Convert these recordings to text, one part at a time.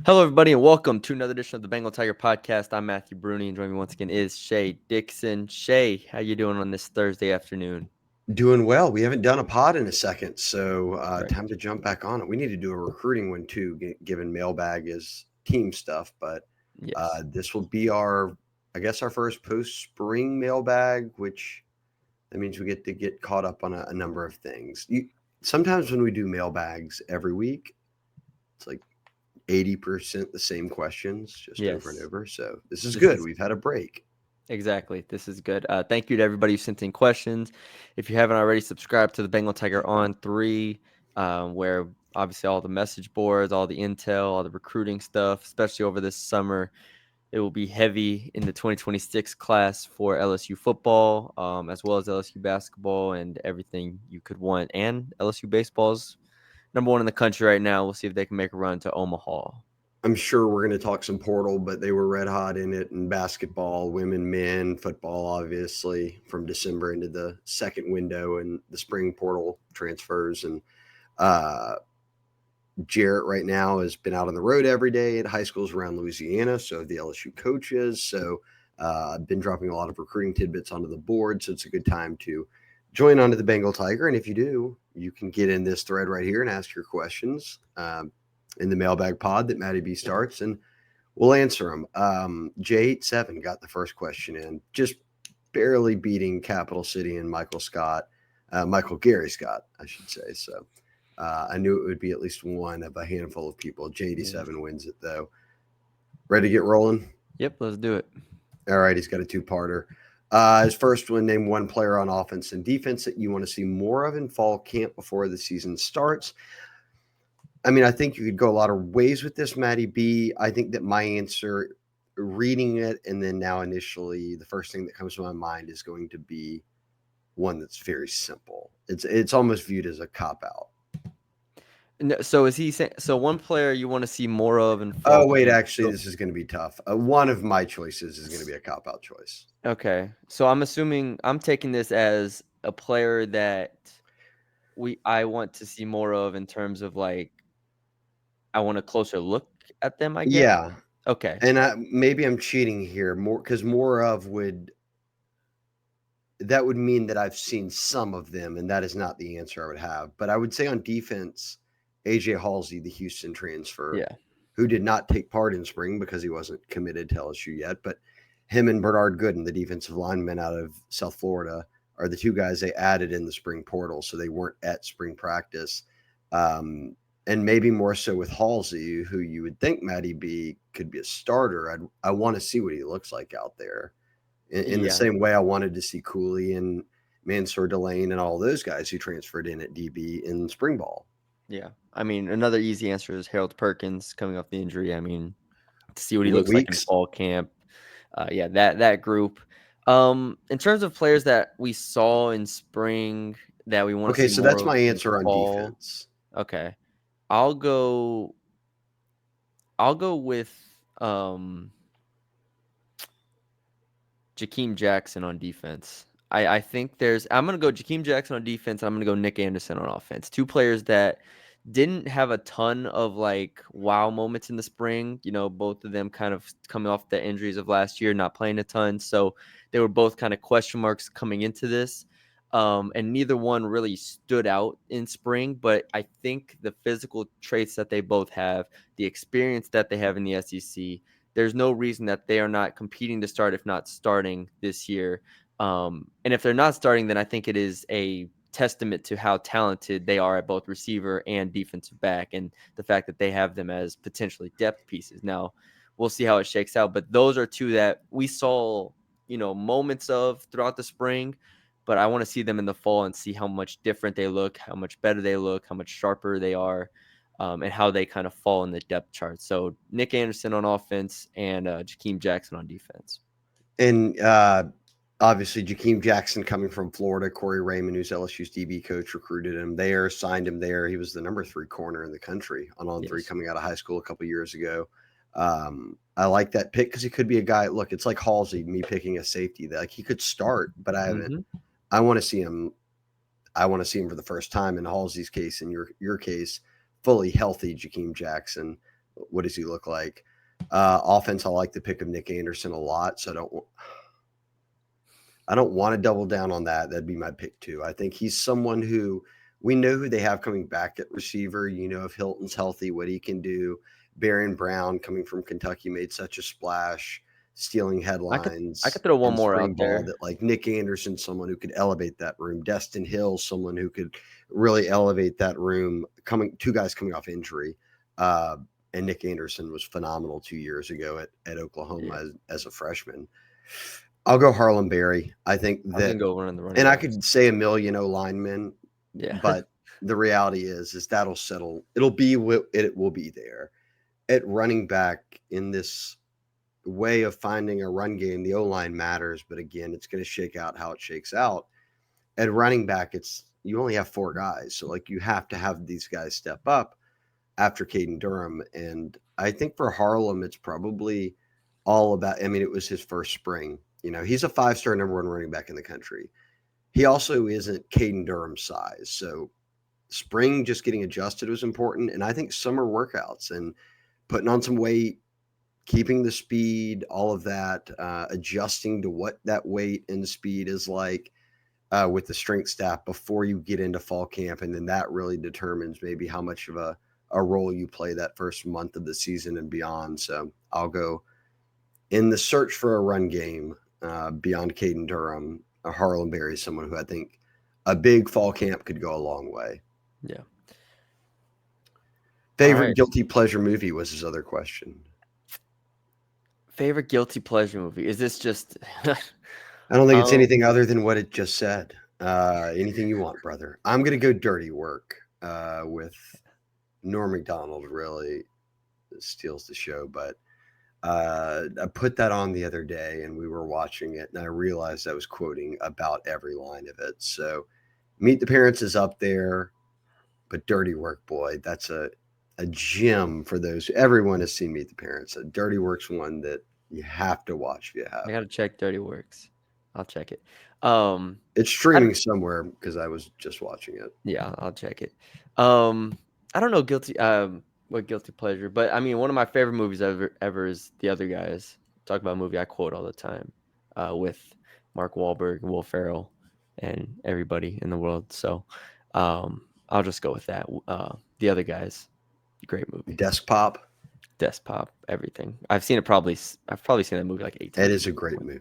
Hello, everybody, and welcome to another edition of the Bengal Tiger Podcast. I'm Matthew Bruni, and joining me once again is Shay Dixon. Shay, how you doing on this Thursday afternoon? Doing well. We haven't done a pod in a second, so Right. time to jump back on it. We need to do a recruiting one too, given mailbag is team stuff. But Yes. this will be I guess, our first post spring mailbag, which that means we get to get caught up on a number of things. Sometimes when we do mailbags every week, it's like 80% the same questions, just over and Yes. over. So this is This good. is We've had a break. exactly. This is good. Thank you to everybody who sent in questions. If you haven't already, subscribe to the Bengal Tiger On3, where obviously all the message boards, all the intel, all the recruiting stuff, especially over this summer. It will be heavy in the 2026 class for LSU football, as well as LSU basketball and everything you could want. And LSU baseball's number one in the country right now. We'll see if they can make a run to Omaha. I'm sure we're going to talk some portal, but they were red hot in it in basketball, women, men, football, obviously, from December into the second window and the spring portal transfers. And uh, Jarrett right now has been out on the road every day at high schools around Louisiana. So have the LSU coaches. So I've been dropping a lot of recruiting tidbits onto the board. So it's a good time to join onto the Bengal Tiger. And if you do, you can get in this thread right here and ask your questions in the mailbag pod that Matty B starts. And we'll answer them. J87 got the first question in, just barely beating Capital City and Michael Gary Scott, I should say. So I knew it would be at least one of a handful of people. Yes. J87 wins it, though. Ready to get rolling? Yep, let's do it. All right, he's got a two-parter. His first one, name one player on offense and defense that you want to see more of in fall camp before the season starts. I mean, I think you could go a lot of ways with this, Matty B. I think that my answer, reading it and then now initially, the first thing that comes to my mind is going to be one that's very simple. It's almost viewed as a cop out. So is he saying so? One player you want to see more of in fall Oh wait, camp? actually, this is going to be tough. One of my choices is going to be a cop out choice. Okay, so I'm taking this as a player that I want to see more of in terms of like I want a closer look at them, I guess. Yeah, Okay. and maybe I'm cheating here more because more of would mean that I've seen some of them, and that is not the answer I would have. But I would say on defense, AJ Halsey, the Houston transfer, Yeah. who did not take part in spring because he wasn't committed to LSU yet, but him and Bernard Gooden, the defensive lineman out of South Florida, are the two guys they added in the spring portal, so they weren't at spring practice. And maybe more so with Halsey, who you would think Matty B could be a starter. I want to see what he looks like out there in the Yeah. same way I wanted to see Cooley and Mansour Delane and all those guys who transferred in at DB in spring ball. Yeah. I mean, another easy answer is Harold Perkins coming off the injury. I mean, to see what he What looks like in weeks? fall camp. Yeah, that group. In terms of players that we saw in spring that we want to Okay, see so more that's my of in answer on fall. defense. Okay. I'll go I'll go with Jakeem Jackson on defense. I think I'm gonna go Jakeem Jackson on defense, and I'm gonna go Nick Anderson on offense. Two players that didn't have a ton of like wow moments in the spring. You know, both of them kind of coming off the injuries of last year, not playing a ton. So they were both kind of question marks coming into this. And neither one really stood out in spring, but I think the physical traits that they both have, the experience that they have in the SEC, there's no reason that they are not competing to start, if not starting this year. And if they're not starting, then I think it is a testament to how talented they are at both receiver and defensive back, and the fact that they have them as potentially depth pieces. Now, we'll see how it shakes out, but those are two that we saw, moments of throughout the spring. But I want to see them in the fall and see how much different they look, how much better they look, how much sharper they are, and how they kind of fall in the depth chart. So Nick Anderson on offense and Jakeem Jackson on defense. And obviously, Jakeem Jackson coming from Florida, Corey Raymond, who's LSU's DB coach, recruited him there, signed him there. He was the number 3 corner in the country on three Yes. coming out of high school a couple years ago. I like that pick because he could be a guy. Look, it's like Halsey, me picking a safety that like he could start, but I haven't. Mm-hmm. I want to see him. I want to see him for the first time in Halsey's case, in your case, fully healthy Jakeem Jackson. What does he look like? Offense, I like the pick of Nick Anderson a lot, so I don't want to double down on that. That'd be my pick too. I think he's someone who we know who they have coming back at receiver. You know, if Hilton's healthy, what he can do. Baron Brown coming from Kentucky made such a splash, stealing I could headlines throw one in more spring out ball. there. That like Nick Anderson, someone who could elevate that room. Destin Hill, someone who could really elevate that room. Two guys coming off injury. Uh, and Nick Anderson was phenomenal 2 years ago at Oklahoma Yeah, as a freshman. I'll go Harlem Berry. I think I was that, gonna go running the running and I backs. could say a million O linemen, Yeah, but the reality is that'll settle. It'll be what it will be there at running back in this way of finding a run game. The O line matters, but again, it's going to shake out how it shakes out. At running back, it's you only have four guys, so like you have to have these guys step up after Caden Durham. And I think for Harlem, it's probably all about. I mean, it was his first spring. You know, he's a 5-star number one running back in the country. He also isn't Caden Durham's size. So spring just getting adjusted was important. And I think summer workouts and putting on some weight, keeping the speed, all of that, adjusting to what that weight and speed is like with the strength staff before you get into fall camp. And then that really determines maybe how much of a role you play that first month of the season and beyond. So I'll go in the search for a run game beyond Caden Durham. Harlan Berry is someone who I think a big fall camp could go a long way. yeah. All Favorite right. guilty pleasure movie was his other question. Favorite guilty pleasure movie? Is this just? I don't think it's um, anything other than what it just said. Anything you want, brother. I'm going to go Dirty Work with Norm Macdonald really steals the show, but I put that on the other day and we were watching it and I realized I was quoting about every line of it. So Meet the Parents is up there, but Dirty Work, boy, that's a gem for those. Everyone has seen Meet the Parents. Dirty Work's one that you have to watch if you I haven't. gotta check Dirty Works. I'll check it. Um, It's I don't. streaming somewhere because I was just watching it. Yeah, I'll check it. Um, I don't know what guilty pleasure, but I mean one of my favorite movies ever is The Other Guys. Talk about a movie I quote all the time, with Mark Wahlberg, Will Ferrell, and everybody in the world. So, I'll just go with that. The Other Guys, great movie. Desk Pop. Desk Pop, everything. I've probably seen that movie like 8 It times is at a this great point. movie.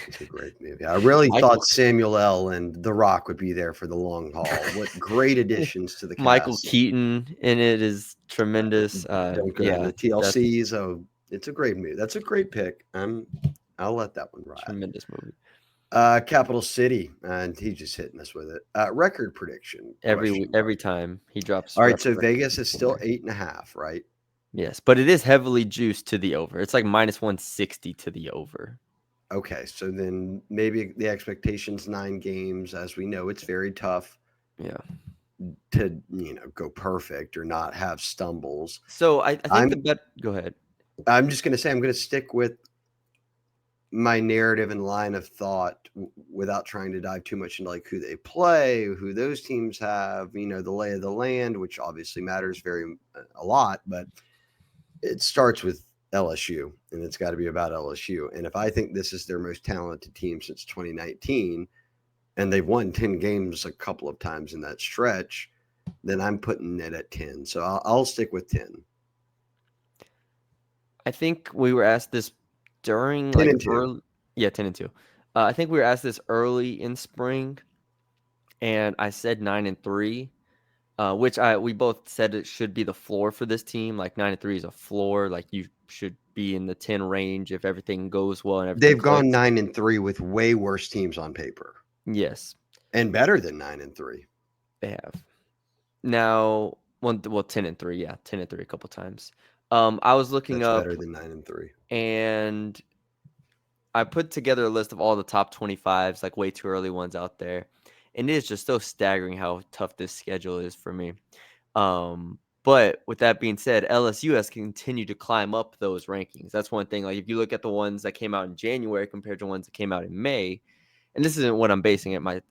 It's a great movie. I really thought Michael Samuel L. and The Rock would be there for the long haul. What great additions to the Michael cast. Keaton in it is tremendous. Don't go into Yeah, the that's TLCs. Oh, it's a great movie. That's a great pick. I'll let that one ride. tremendous movie. Capital City, and he's just hitting us with it. Record prediction question Every mark. time he drops All right, record so records Vegas is in still there. 8.5, right? Yes, but it is heavily juiced to the over. It's like minus 160 to the over. Okay, so then maybe the expectation's 9 games. As we know, it's very tough Yeah. to go perfect or not have stumbles. So I think the I'm bet. Go ahead. I'm just gonna say I'm gonna stick with my narrative and line of thought without trying to dive too much into like who they play, who those teams have, the lay of the land, which obviously matters very a lot, but it starts with LSU and it's got to be about LSU. And if I think this is their most talented team since 2019 and they've won 10 games a couple of times in that stretch, then I'm putting it at 10. So I'll stick with 10. I think we were asked this during 10 like and 2. early. Yeah, 10-2. I think we were asked this early in spring, and I said 9-3. Which we both said it should be the floor for this team. Like 9-3 is a floor. Like you should be in the 10 range if everything goes well and everything They've gone clicks. 9 and 3 with way worse teams on paper Yes, and better than 9 and 3. they have. Now, well, 10-3, yeah, 10-3 a couple times. I was looking That's up better than 9 and 3. and I put together a list of all the top 25s, like way too early ones out there. And it is just so staggering how tough this schedule is for me. But with that being said, LSU has continued to climb up those rankings. That's one thing. Like if you look at the ones that came out in January compared to ones that came out in May, and this isn't what I'm basing it my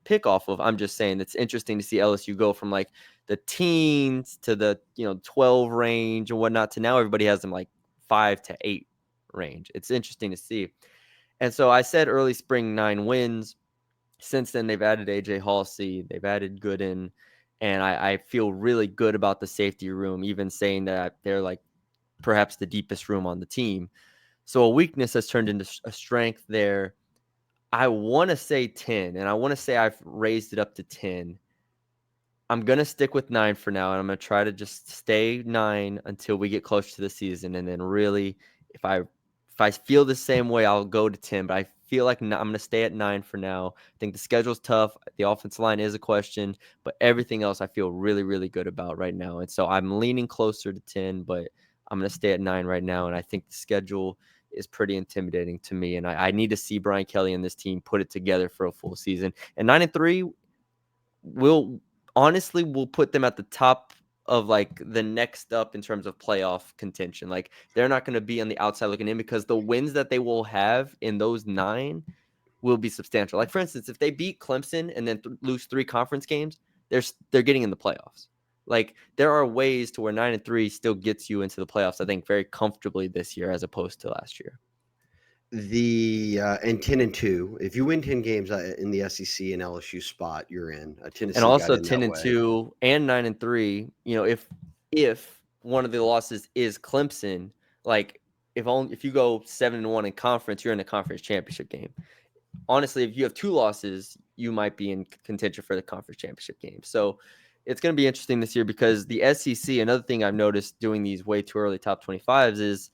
pick off of. I'm just saying it's interesting to see LSU go from like the teens to the 12 range and whatnot to now everybody has them like 5 to 8 range. It's interesting to see. And so I said early spring 9 wins. Since then, they've added AJ Halsey, they've added Gooden, and I feel really good about the safety room, even saying that they're like perhaps the deepest room on the team. So a weakness has turned into a strength there. I want to say 10, and I want to say I've raised it up to 10. I'm going to stick with 9 for now, and I'm going to try to just stay 9 until we get close to the season. And then really, if I feel the same way, I'll go to 10. But I feel like I'm going to stay at 9 for now. I think the schedule's tough. The offensive line is a question, but everything else I feel really, really good about right now. And so I'm leaning closer to 10, but I'm going to stay at 9 right now. And I think the schedule is pretty intimidating to me. And I need to see Brian Kelly and this team put it together for a full season. And 9-3 we'll put them at the top of like the next up in terms of playoff contention. Like they're not going to be on the outside looking in because the wins that they will have in those 9 will be substantial. Like for instance, if they beat Clemson and then lose 3 conference games, they're getting in the playoffs. Like there are ways to where 9-3 still gets you into the playoffs, I think, very comfortably this year as opposed to last year. And 10-2. If you win 10 games in the SEC and LSU spot, you're in. Tennessee And got also in that way. 10-2 and 9-3. If one of the losses is Clemson, like if you go 7-1 in conference, you're in a conference championship game. Honestly, if you have 2 losses, you might be in contention for the conference championship game. So it's going to be interesting this year because the SEC, another thing I've noticed doing these way too early top 25s is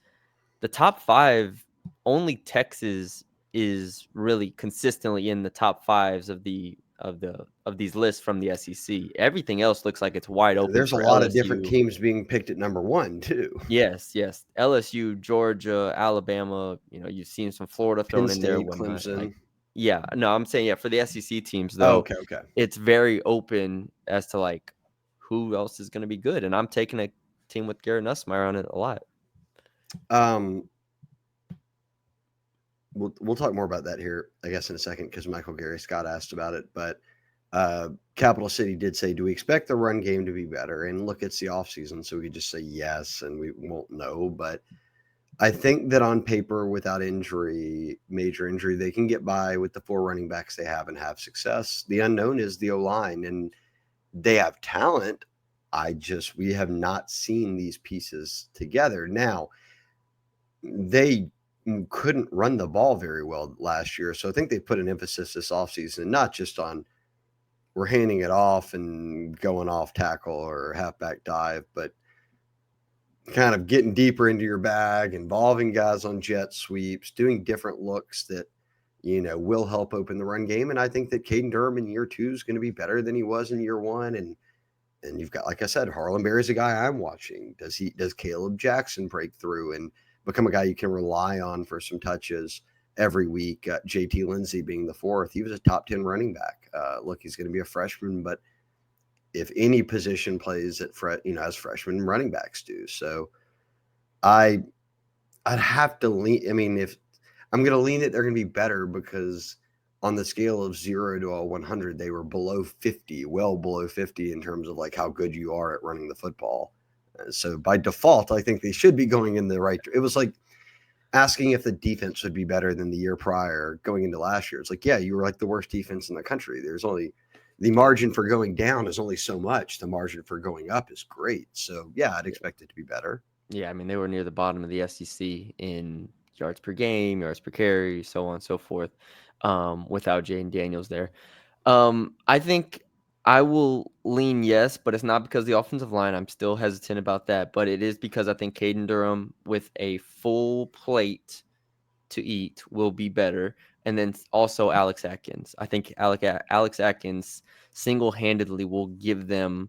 the top 5, only Texas is really consistently in the top 5s of these lists from the SEC. Everything else looks like it's wide open There's a for lot of different LSU. teams being picked at number 1 too. Yes. LSU, Georgia, Alabama. You've seen some Florida Penn thrown in there, State, whatnot. Like, Clemson. yeah, no, I'm saying for the SEC teams Oh, though, okay. it's very open as to like who else is going to be good, and I'm taking a team with Garrett Nussmeier on it a lot. We'll talk more about that here, I guess, in a second because Michael Gary Scott asked about it. But Capital City did say, do we expect the run game to be better? And look, it's the offseason, so we could just say yes, and we won't know. But I think that on paper, without major injury, they can get by with the 4 running backs they have and have success. The unknown is the O-line, and they have talent. We have not seen these pieces together. Now, they couldn't run the ball very well last year. So I think they put an emphasis this offseason, not just on we're handing it off and going off tackle or halfback dive, but kind of getting deeper into your bag, involving guys on jet sweeps, doing different looks that, will help open the run game. And I think that Caden Durham in year 2 is going to be better than he was in year 1. And you've got, like I said, Harlan Berry's a guy I'm watching. Does Caleb Jackson break through and become a guy you can rely on for some touches every week? JT Lindsey being the 4th. He was a top 10 running back. Look, he's going to be a freshman, but if any position plays as freshmen running backs do. So I'd have to lean. I mean, if I'm going to lean that they're going to be better because on the scale of 0 to 100, they were below 50, well below 50 in terms of like how good you are at running the football. So by default, I think they should be going in the right. It was like asking if the defense would be better than the year prior going into last year. It's like, yeah, you were like the worst defense in the country. There's only the margin for going down is only so much. The margin for going up is great. So yeah, I'd expect it to be better. Yeah, I mean, they were near the bottom of the SEC in yards per game, yards per carry, so on and so forth, without Jaden Daniels there. I think I will lean yes, but it's not because of the offensive line. I'm still hesitant about that, but it is because I think Caden Durham with a full plate to eat will be better. And then also Alex Atkins. I think Alex Atkins single-handedly will give them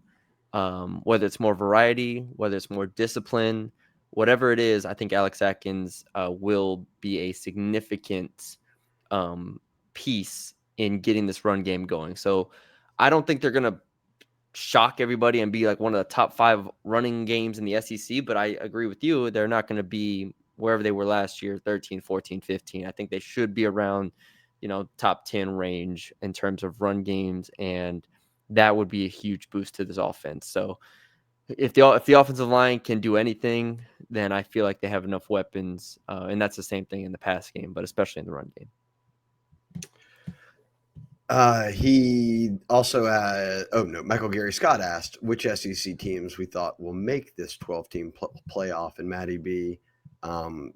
whether it's more variety, whether it's more discipline, whatever it is. I think Alex Atkins will be a significant piece in getting this run game going. So I don't think they're going to shock everybody and be like one of the top 5 running games in the SEC, but I agree with you. They're not going to be wherever they were last year, 13, 14, 15. I think they should be around, top 10 range in terms of run games and that would be a huge boost to this offense. So if the offensive line can do anything, then I feel like they have enough weapons, and that's the same thing in the pass game, but especially in the run game. He also Michael Gary Scott asked which SEC teams we thought will make this 12-team playoff, and Matty B,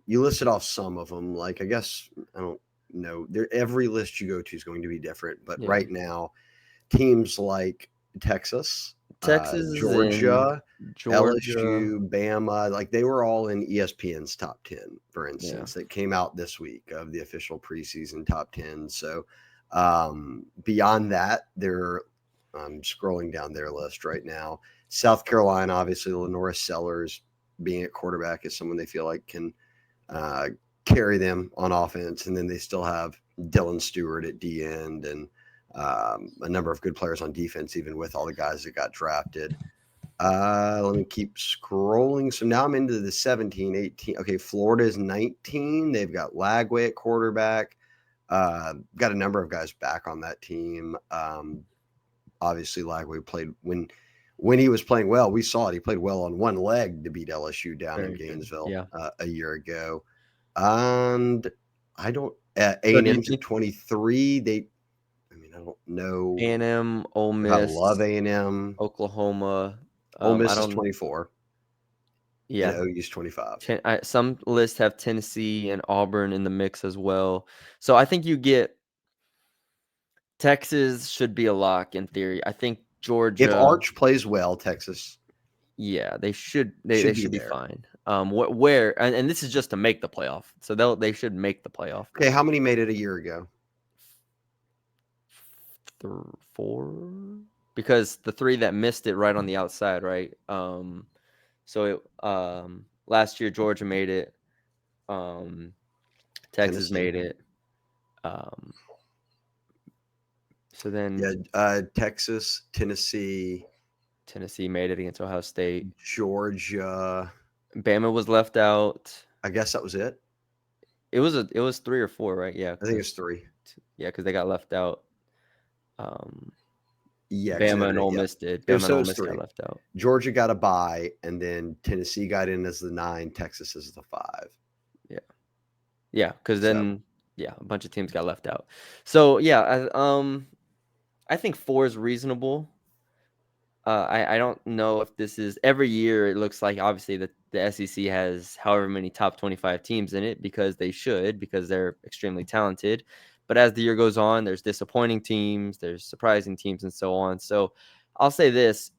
you listed off some of them. Like, I guess, I don't know, every list you go to is going to be different, but Yeah. right now, teams like Texas, Texas and Georgia, Georgia. LSU, Bama, like they were all in ESPN's top 10, for instance, Yeah. that came out this week of the official preseason top 10. So beyond that, I'm scrolling down their list right now. South Carolina, obviously, Lenora Sellers being at quarterback is someone they feel like can carry them on offense. And then they still have Dylan Stewart at D end and a number of good players on defense, even with all the guys that got drafted. Let me keep scrolling. So now I'm into the 17, 18. Okay, Florida's 19. They've got Lagway at quarterback. Got a number of guys back on that team. Obviously, Lagway played when he was playing well. We saw it. He played well on one leg to beat LSU down in Gainesville a year ago. And I don't. A&M's at 23. I don't know. A&M, Ole If I Miss, love A&M. Oklahoma. Ole Miss I is don't. 24. Yeah, And OU's 25. Some lists have Tennessee and Auburn in the mix as well. So I think you get Texas should be a lock in theory. I think Georgia. If Arch plays well, Texas. Yeah, they should. They should be fine. Where and this is just to make the playoff. So they should make the playoff. Okay, how many made it a year ago? 4, because the 3 that missed it right on the outside, right? So last year Georgia made it. Texas Tennessee made it. So then Texas, Tennessee made it against Ohio State. Georgia. Bama was left out. I guess that was it. It was 3 or 4, right? Yeah, I think it's 3. Yeah, because they got left out. Yeah, Bama and Ole Miss did. Bama and Ole Miss got left out. Georgia got a bye, and then Tennessee got in as the 9. Texas is the 5. Yeah, because then a bunch of teams got left out. So yeah, I think 4 is reasonable. I don't know if this is every year. It looks like obviously the SEC has however many top 25 teams in it because they're extremely talented. But as the year goes on, there's disappointing teams, there's surprising teams, and so on. So I'll say this.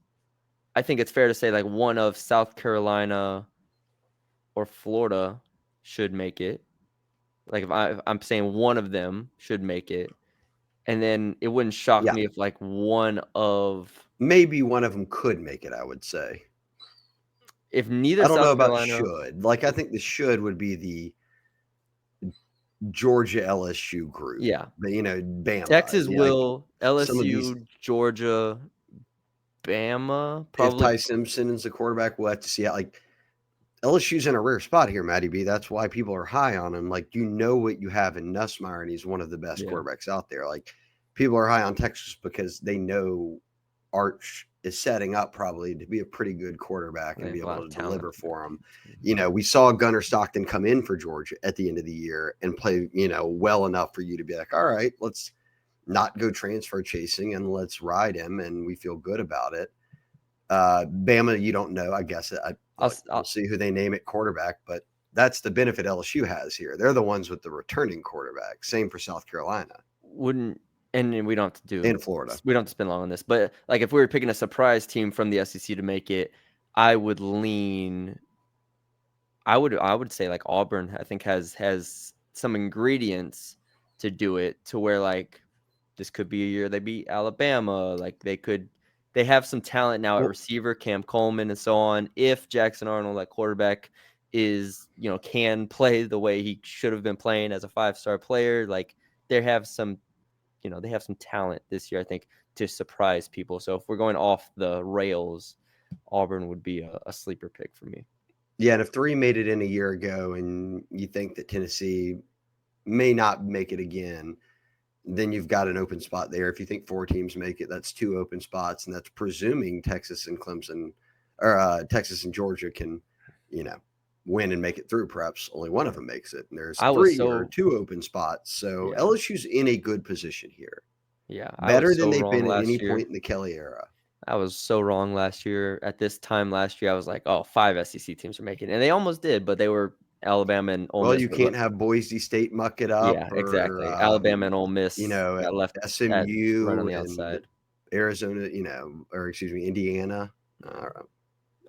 I think it's fair to say like one of South Carolina or Florida should make it. Like if I'm saying one of them should make it. And then it wouldn't shock me if like maybe one of them could make it, I would say. If neither I don't know about Carolina, should. Like, I think the should would be the Georgia LSU group. Yeah. But, Bama. Texas will, LSU, Georgia, Bama, probably. If Ty Simpson is the quarterback, we'll have to see how, LSU's in a rare spot here, Matty B. That's why people are high on him. Like, what you have in Nussmeier, and he's one of the best quarterbacks out there. Like, people are high on Texas because they know Arch is setting up probably to be a pretty good quarterback and be able to deliver for him. We saw Gunnar Stockton come in for Georgia at the end of the year and play, well enough for you to be like, all right, let's not go transfer chasing and let's ride him. And we feel good about it. Bama, you don't know, I guess. We'll see who they name at quarterback, but that's the benefit LSU has here. They're the ones with the returning quarterback. Same for South Carolina. And we don't have to do in Florida. We don't have to spend long on this, but like if we were picking a surprise team from the SEC to make it, I would say like Auburn. I think has some ingredients to do it to where like this could be a year they beat Alabama. Like they have some talent now at receiver, Cam Coleman and so on. If Jackson Arnold at quarterback is can play the way he should have been playing as a 5-star player, like they have some talent this year, I think, to surprise people. So if we're going off the rails, Auburn would be a sleeper pick for me. Yeah, and if 3 made it in a year ago and you think that Tennessee may not make it again, then you've got an open spot there. If you think 4 teams make it, that's 2 open spots, and that's presuming Texas and Clemson or Texas and Georgia can, you know, win and make it through. Perhaps only one of them makes it, and there's I was 3 or so 2 open spots. So yeah. LSU's in a good position here, Yeah, I better was than so they've wrong been at any last point year. in the Kelly era. I was so wrong last year. At this time last year, I was like, "Oh, 5 SEC teams are making it." And they almost did, but they were Alabama and Ole Well, Miss you were can't have Boise State muck it up, yeah, or exactly. Alabama and Ole you Miss know, got left at right on SMU the and outside. Arizona, or excuse me, Indiana.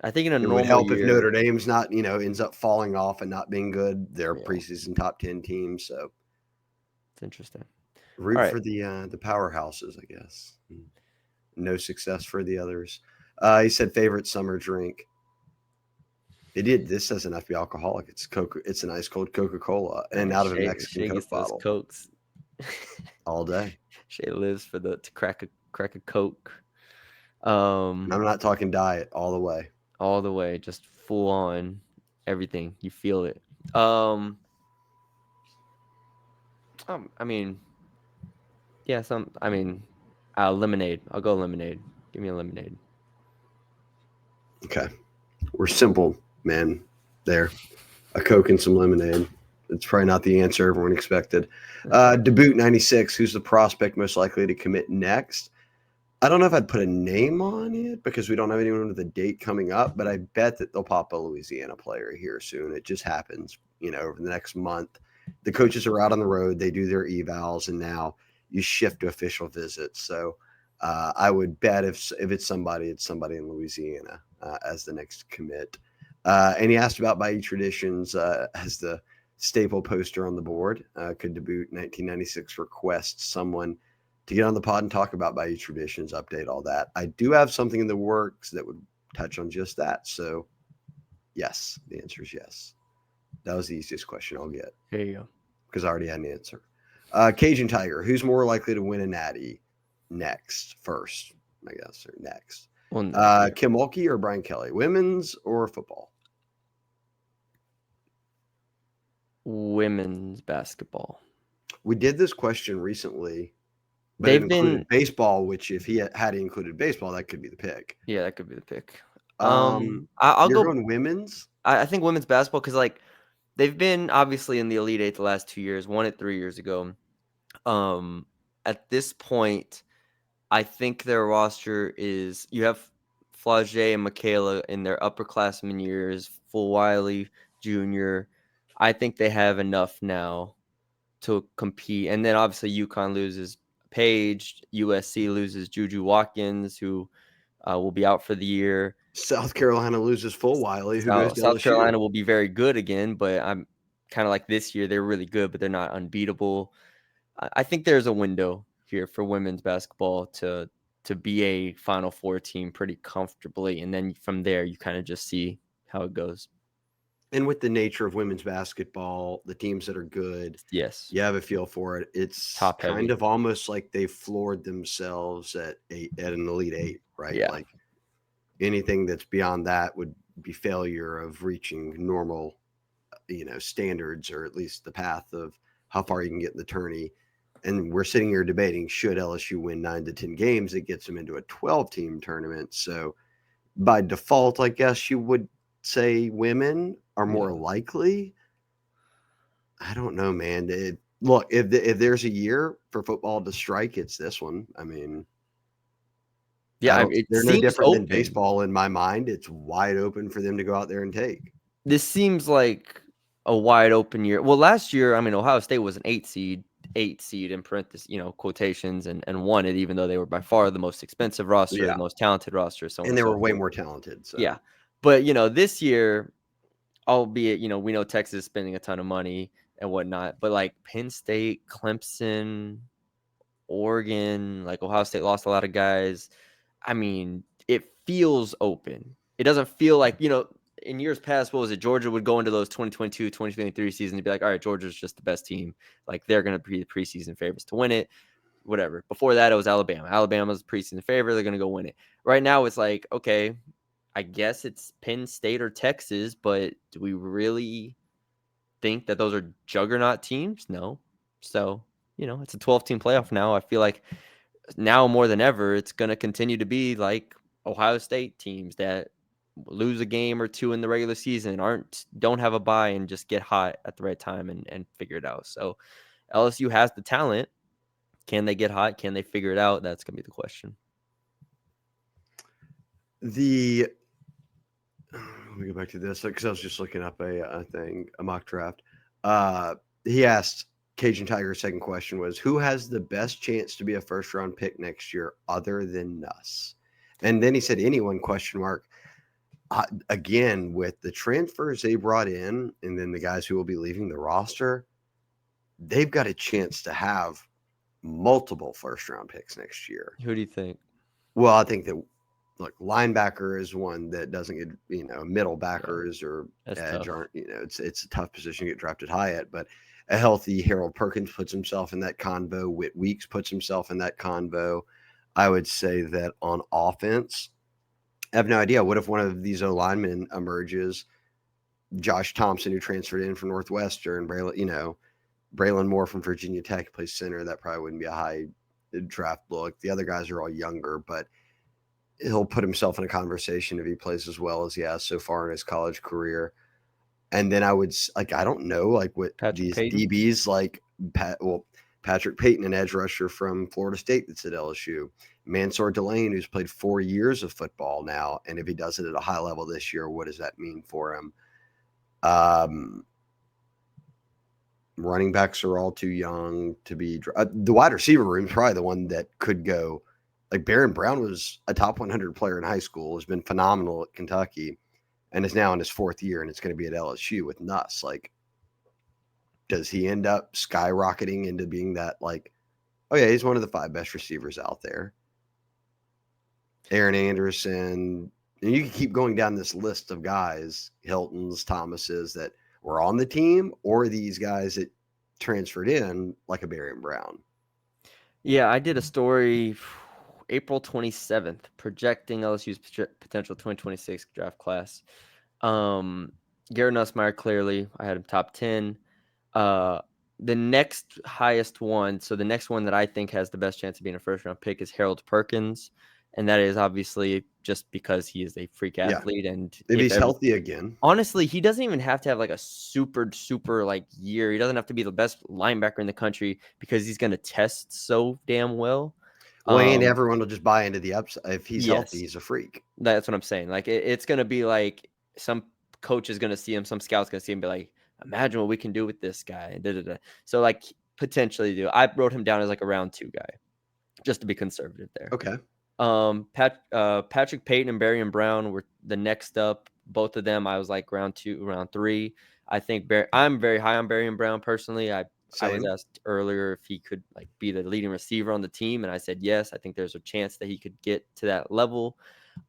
I think in a It would normal help if year Notre Dame's not, ends up falling off and not being good. They're yeah, preseason top 10 team, so it's interesting. root Alright. for the powerhouses, I guess. No success for the others. He said favorite summer drink. It did. This doesn't have to be alcoholic. It's Coca. It's an ice cold Coca Cola, and Man, out of a Mexican Shay gets Coke those bottle Cokes. all day. Shay lives for to crack a Coke. And I'm not talking diet all the way. All the way, just full on everything. You feel it. Um, I mean, yeah, lemonade. I'll go lemonade. Give me a lemonade. Okay, we're simple, man. There, a Coke and some lemonade. It's probably not the answer everyone expected. That's all right. Debut 96. Who's the prospect most likely to commit next? I don't know if I'd put a name on it because we don't have anyone with a date coming up, but I bet that they'll pop a Louisiana player here soon. It just happens, over the next month. The coaches are out on the road, they do their evals, and now you shift to official visits. So I would bet if it's somebody in Louisiana as the next commit. And he asked about Bayou Traditions as the staple poster on the board. Could debut 1996 request someone to get on the pod and talk about Bayou Traditions, update all that. I do have something in the works that would touch on just that. So, yes, the answer is yes. That was the easiest question I'll get There you go. because I already had an answer. Cajun Tiger, who's more likely to win a natty first, I guess, or next? Well, yeah. Kim Mulkey or Brian Kelly, women's or football? Women's basketball. We did this question recently, but it They've included been baseball, which if he had included baseball, that could be the pick. yeah, that could be the pick. Um, I'll you're go. going women's? I think women's basketball because like they've been obviously in the Elite Eight the last 2 years. Won it 3 years ago. Um, at this point, I think their roster is you have Flau'jae and Michaela in their upperclassmen years, Full Wiley Jr. I think they have enough now to compete. And then obviously UConn loses Paige, USC loses Juju Watkins, who will be out for the year. South Carolina loses Full Wiley, who goes to South LSU. Carolina will be very good again, but I'm kind of like this year they're really good, but they're not unbeatable. I think there's a window here for women's basketball to be a Final Four team pretty comfortably, and then from there you kind of just see how it goes. And with the nature of women's basketball, the teams that are good, Yes, you have a feel for it. It's top kind heavy. of almost like they floored themselves at an Elite Eight, right? Yeah, Like anything that's beyond that would be failure of reaching normal, standards, or at least the path of how far you can get in the tourney. And we're sitting here debating, should LSU win 9 to 10 games? It gets them into a 12-team tournament. So by default, I guess you would say women are more yeah, likely. I don't know, man. Look, if there's a year for football to strike, it's this one. I mean, yeah. It they're no seems different than open. baseball in my mind. It's wide open for them to go out there and take. This seems like a wide open year. Well, last year, I mean, Ohio State was an eight seed in parentheses, quotations, and won it, even though they were by far the most expensive roster, the Yeah. most talented roster, so on And and they so were way forth. more talented. So Yeah, but this year, albeit we know Texas is spending a ton of money and whatnot, but like Penn State, Clemson, Oregon, like Ohio State lost a lot of guys. I mean, it feels open. It doesn't feel like, in years past, what was it? Georgia would go into those 2022, 2023 seasons and be like, all right, Georgia's just the best team. Like they're going to be the preseason favorites to win it, whatever. Before that, it was Alabama. Alabama's the preseason favorite. They're going to go win it. Right now, it's like, okay, I guess it's Penn State or Texas, but do we really think that those are juggernaut teams? No. So, it's a 12-team playoff now. I feel like now more than ever, it's going to continue to be like Ohio State teams that lose a game or two in the regular season, don't have a bye and just get hot at the right time and figure it out. So LSU has the talent. Can they get hot? Can they figure it out? That's going to be the question. Let me go back to this because I was just looking up a mock draft. He asked Cajun Tiger's second question was, who has the best chance to be a first round pick next year other than Nuss? And then he said, anyone, question mark. Again, with the transfers they brought in and then the guys who will be leaving the roster, they've got a chance to have multiple first round picks next year. Who do you think? Well, I think that linebacker is one that doesn't get, middle backers or That's edge tough. aren't, it's a tough position to get drafted high at, but a healthy Harold Perkins puts himself in that convo. Whit Weeks puts himself in that convo. I would say that on offense, I have no idea. What if one of these O linemen emerges? Josh Thompson, who transferred in from Northwestern, Braylon Moore from Virginia Tech plays center. That probably wouldn't be a high draft look. The other guys are all younger, but he'll put himself in a conversation if he plays as well as he has so far in his college career. And then I would I don't know what Patrick these Payton? DBs Patrick Payton, an edge rusher from Florida State that's at LSU. Mansour Delane, who's played 4 years of football now, and if he does it at a high level this year, what does that mean for him? Running backs are all too young to be the wide receiver room is probably the one that could go. Like Baron Brown was a top 100 player in high school, has been phenomenal at Kentucky, and is now in his 4th year, and it's going to be at LSU with Nuss. Does he end up skyrocketing into being that oh yeah, he's one of the 5 best receivers out there? Aaron Anderson, and you can keep going down this list of guys, Hiltons, Thomases that were on the team, or these guys that transferred in like a Baron Brown. Yeah, I did a story April 27th projecting LSU's potential 2026 draft class. Garrett Nussmeier, clearly, I had him top 10. The next highest one, so the next one that I think has the best chance of being a first-round pick is Harold Perkins, and that is obviously just because he is a freak athlete. Yeah. And if he's healthy again. Honestly, he doesn't even have to have a super year. He doesn't have to be the best linebacker in the country because he's going to test so damn well. Well, and everyone will just buy into the upside. If he's healthy, he's a freak. That's what I'm saying. It's going to be like some coach is going to see him, some scout's going to see him and be like, imagine what we can do with this guy. So potentially do. I wrote him down as a round 2 guy just to be conservative there. Okay. Patrick Payton and Baron Brown were the next up. Both of them, I was round 2, round 3. I think I'm very high on Baron Brown personally. I was asked earlier if he could be the leading receiver on the team, and I said yes. I think there's a chance that he could get to that level,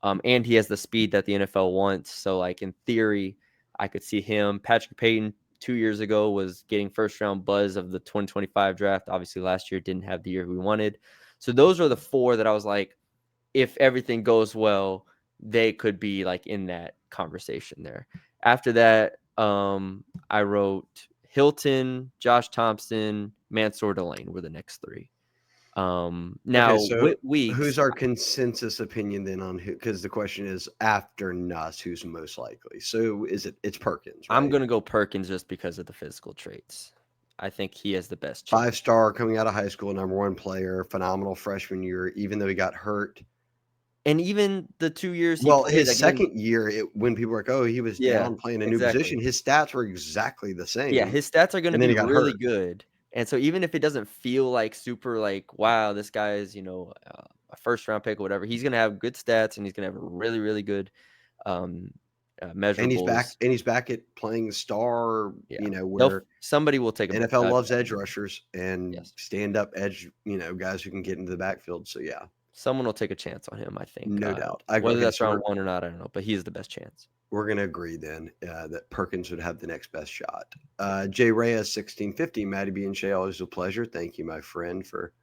and he has the speed that the NFL wants. So in theory, I could see him. Patrick Payton 2 years ago was getting first round buzz of the 2025 draft. Obviously, last year didn't have the year we wanted. So those are the 4 that I was if everything goes well, they could be in that conversation there. After that, I wrote Hilton, Josh Thompson, Mansour Delane were the next 3. Now, so Weeks, who's our consensus opinion then on who? Because the question is after Nuss, who's most likely? So it's Perkins, right? I'm going to go Perkins just because of the physical traits. I think he has the best chance. 5-star coming out of high school, number 1 player, phenomenal freshman year, even though he got hurt. And even the 2 years he Well, played, his second year, when people were he was down playing a new position, his stats were exactly the same. Yeah, his stats are going to be really good. And so even if it doesn't feel super wow, this guy is, a first round pick or whatever, he's going to have good stats and he's going to have really, really good measurables. And he's back at playing star, where somebody will take a NFL loves edge rushers and stand up edge, guys who can get into the backfield. So yeah. Someone will take a chance on him, I think. No doubt. Whether that's round 1 or not, I don't know, but he has the best chance. We're going to agree then that Perkins would have the next best shot. Jay Reyes, 1650. Maddie B and Shay, always a pleasure. Thank you, my friend, for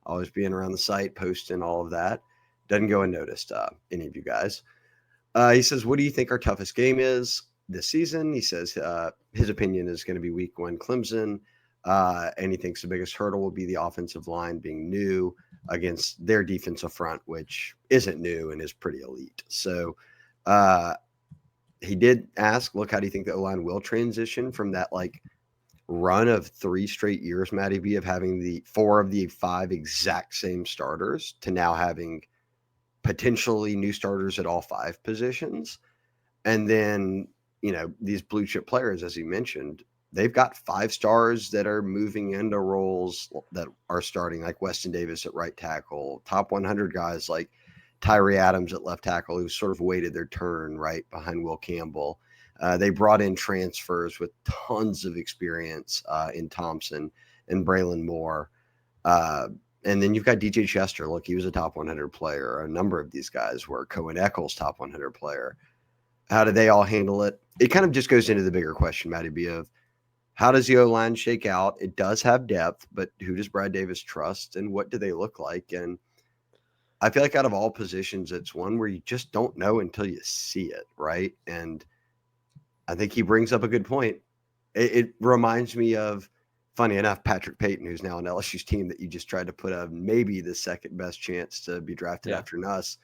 always being around the site, posting all of that. Doesn't go unnoticed, any of you guys. He says, what do you think our toughest game is this season? He says his opinion is going to be week 1 Clemson. And he thinks the biggest hurdle will be the offensive line being new against their defensive front, which isn't new and is pretty elite. So he did ask, look, how do you think the O-line will transition from that like run of 3 straight years, Matty B, of having the 4 of the 5 exact same starters to now having potentially new starters at all 5 positions? And then, these blue chip players, as you mentioned, they've got 5 stars that are moving into roles that are starting, like Weston Davis at right tackle, top 100 guys like Tyree Adams at left tackle, who sort of waited their turn right behind Will Campbell. They brought in transfers with tons of experience in Thompson and Braylon Moore. And then you've got DJ Chester. Look, he was a top 100 player. A number of these guys were. Cohen Eccles, top 100 player. How do they all handle it? It kind of just goes into the bigger question, Matty B, of how does the O-line shake out? It does have depth, but who does Brad Davis trust, and what do they look like? And I feel like out of all positions, it's one where you just don't know until you see it, right? And I think he brings up a good point. It reminds me of, funny enough, Patrick Payton, who's now on LSU's team that you just tried to put up maybe the second best chance to be drafted after Nuss.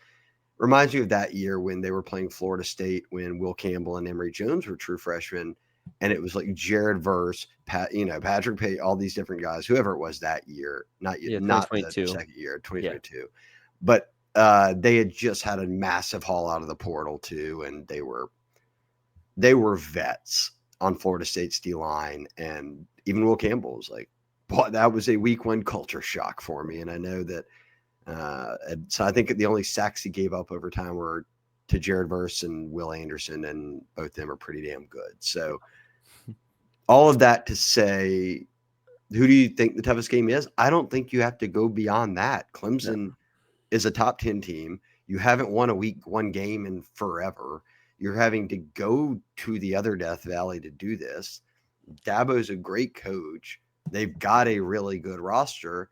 Reminds me of that year when they were playing Florida State when Will Campbell and Emory Jones were true freshmen. And it was like Jared Verse, Patrick Payton, all these different guys, whoever it was that year, not the 2022. second year, 2022. Yeah. But they had just had a massive haul out of the portal too, and they were vets on Florida State's D-line. And even Will Campbell was like, boy, that was a week 1 culture shock for me. And I know that and so I think the only sacks he gave up over time were to Jared Verse and Will Anderson, and both of them are pretty damn good. So all of that to say, who do you think the toughest game is? I don't think you have to go beyond that. Clemson is a top 10 team. You haven't won a week 1 game in forever. You're having to go to the other Death Valley to do this. Dabo's a great coach. They've got a really good roster.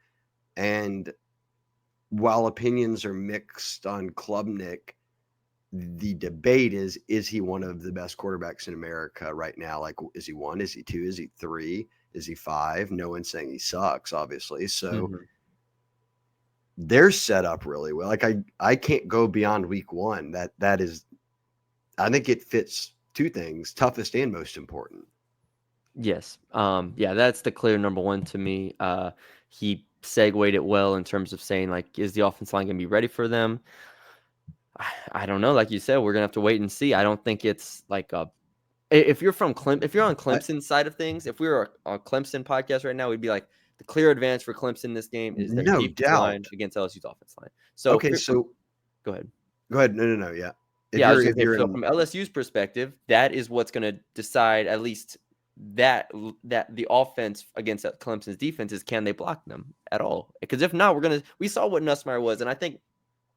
And while opinions are mixed on Klubnik, the debate is he one of the best quarterbacks in America right now? Like, is he 1? Is he 2? Is he 3? Is he 5? No one's saying he sucks, obviously. So they're set up really well. Like, I can't go beyond week 1. That is, I think it fits 2 things, toughest and most important. Yes. That's the clear number 1 to me. He segued it well in terms of saying, like, is the offense line going to be ready for them? I don't know. Like you said, we're going to have to wait and see. I don't think it's like if you're on Clemson's side of things, if we were on Clemson podcast right now, we'd be like, the clear advantage for Clemson in this game is their defensive line against LSU's offense line. So, okay, so go ahead. No, yeah. I was going to say, so from LSU's perspective, that is what's going to decide at least that the offense against Clemson's defense is, can they block them at all? Because if not, we saw what Nussmeier was, and I think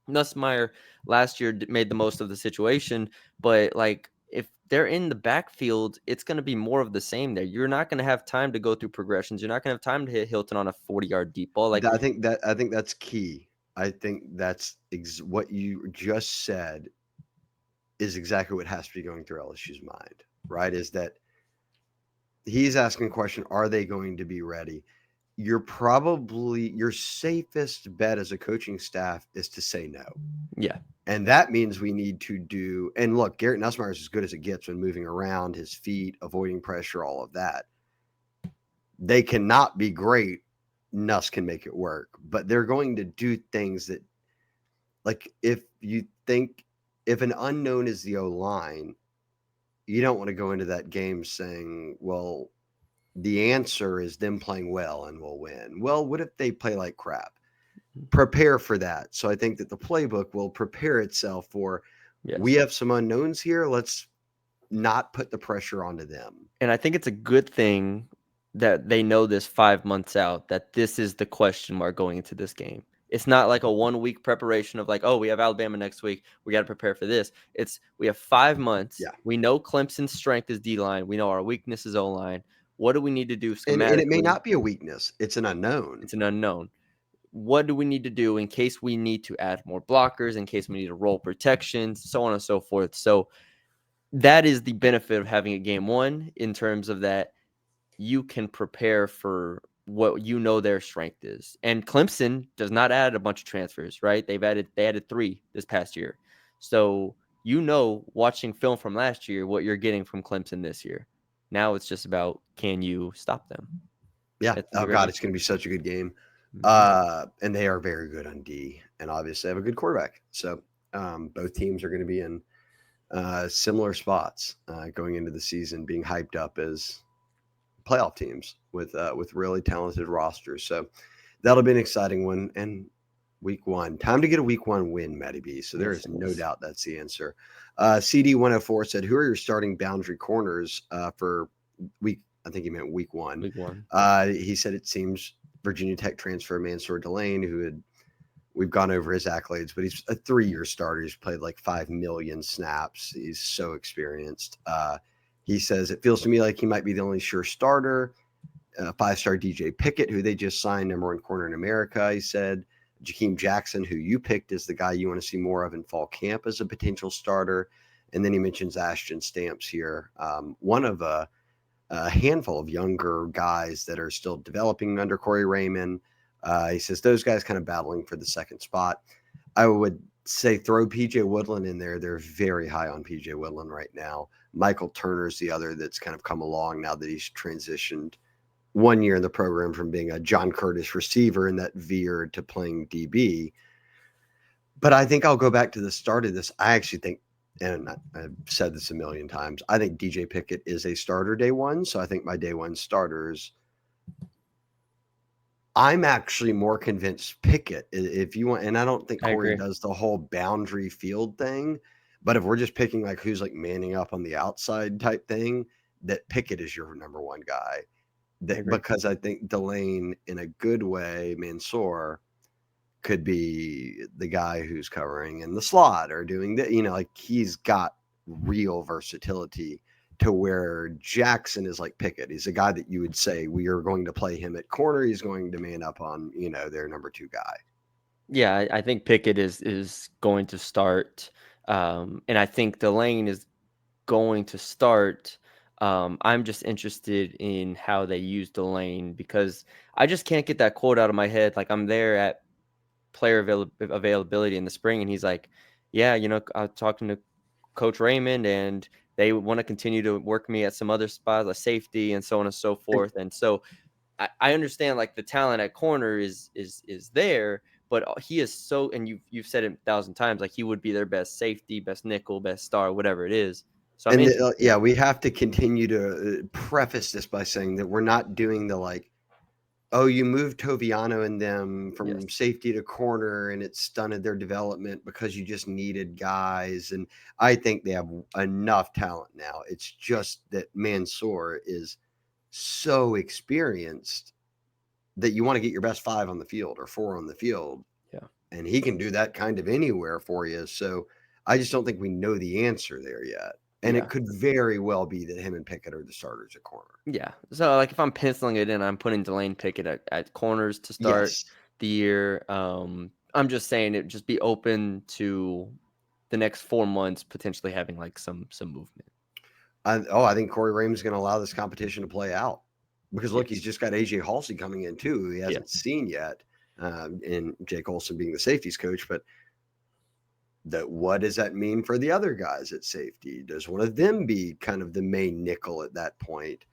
Nussmeier last year made the most of the situation, but like if they're in the backfield, it's going to be more of the same there. You're not going to have time to go through progressions. You're not going to have time to hit Hilton on a 40-yard deep ball. Like, I think that's key. I think that's what you just said is exactly what has to be going through LSU's mind, right? Is that he's asking a question, are they going to be ready? Your safest bet as a coaching staff is to say no. Yeah. And that means we need to do, and look, Garrett Nussmeier is as good as it gets when moving around, his feet, avoiding pressure, all of that. They cannot be great. Nuss can make it work, but they're going to do things that, like, if an unknown is the O-line, you don't want to go into that game saying, well, the answer is them playing well and we'll win. Well, what if they play like crap? Prepare for that. So I think that the playbook will prepare itself for, we have some unknowns here. Let's not put the pressure onto them. And I think it's a good thing that they know this 5 months out, that this is the question mark going into this game. It's not like a 1 week preparation of like, oh, we have Alabama next week, we got to prepare for this. We have 5 months. Yeah. We know Clemson's strength is D-line. We know our weakness is O-line. What do we need to do schematically? And it may not be a weakness. It's an unknown. It's an unknown. What do we need to do in case we need to add more blockers, in case we need to roll protections, so on and so forth. So that is the benefit of having a game 1 in terms of that. you can prepare for what you know their strength is. And Clemson does not add a bunch of transfers, right? They added 3 this past year. So watching film from last year what you're getting from Clemson this year. Now it's just about, can you stop them? Yeah. It's Oh gonna be God, very it's going to be such a good game. interesting. And they are very good on D, and obviously have a good quarterback. So both teams are going to be in similar spots going into the season, being hyped up as playoff teams with really talented rosters. So that'll be an exciting one. And week 1, time to get a week 1 win, Matty B. So there Yes, is it no is. doubt that's the answer. CD 104 said, "Who are your starting boundary corners for week?" I think he meant week 1. Week 1. He said it seems Virginia Tech transfer Mansour Delane, who had we've gone over his accolades, but he's a 3-year starter. He's played like 5 million snaps. He's so experienced. He says, it feels to me like he might be the only sure starter. 5-star DJ Pickett, who they just signed, #1 corner in America. He said, Jakeem Jackson, who you picked as the guy you want to see more of in fall camp as a potential starter. And then he mentions Ashton Stamps here, one of a handful of younger guys that are still developing under Corey Raymond. He says those guys kind of battling for the second spot. I would say throw PJ Woodland in there. They're very high on PJ Woodland right now. Michael Turner's the other that's kind of come along now that he's transitioned 1 year in the program from being a John Curtis receiver and that veered to playing DB. But I think I'll go back to the start of this. I actually think, and I've said this a million times, I think DJ Pickett is a starter day 1. So I think my day 1 starters, I'm actually more convinced Pickett, if you want, and I don't think I Corey agree. does the whole boundary field thing, but if we're just picking like who's like manning up on the outside type thing, that Pickett is your #1 guy. I That agree. because I think Delane, in a good way, Mansour could be the guy who's covering in the slot or doing that. Like he's got real versatility to where Jackson is like Pickett. He's a guy that you would say we are going to play him at corner. He's going to man up on, their #2 guy. Yeah, I think Pickett is going to start, and I think Delane is going to start. I'm just interested in how they use Delane because I just can't get that quote out of my head. Like, I'm there at player availability in the spring, and he's like, "Yeah, I was talking to Coach Raymond, and they want to continue to work me at some other spots, like safety, and so on and so And, forth." And so I understand like the talent at corner is there, but he is so, and you've said it 1,000 times, like he would be their best safety, best nickel, best star, whatever it is. So I'm and interested. yeah, we have to continue to preface this by saying that we're not doing the like, oh, you moved Toviano and them from Yes, safety to corner and it stunted their development because you just needed guys. And I think they have enough talent now. It's just that Mansour is so experienced that you want to get your best 5 on the field or 4 on the field. yeah, And he can do that kind of anywhere for you. So I just don't think we know the answer there yet. And it yeah, could very well be that him and Pickett are the starters at corner. yeah. So like if I'm penciling it in, I'm putting Delane Pickett at corners to start Yes. the year. I'm just saying it, just be open to the next 4 months potentially having like some movement. I think Corey Raymond's going to allow this competition to play out because look, he's Yes, just got AJ Halsey coming in too, who he yeah, hasn't seen yet, and Jake Olson being the safeties coach. But what does that mean for the other guys at safety? Does one of them be kind of the main nickel at that point?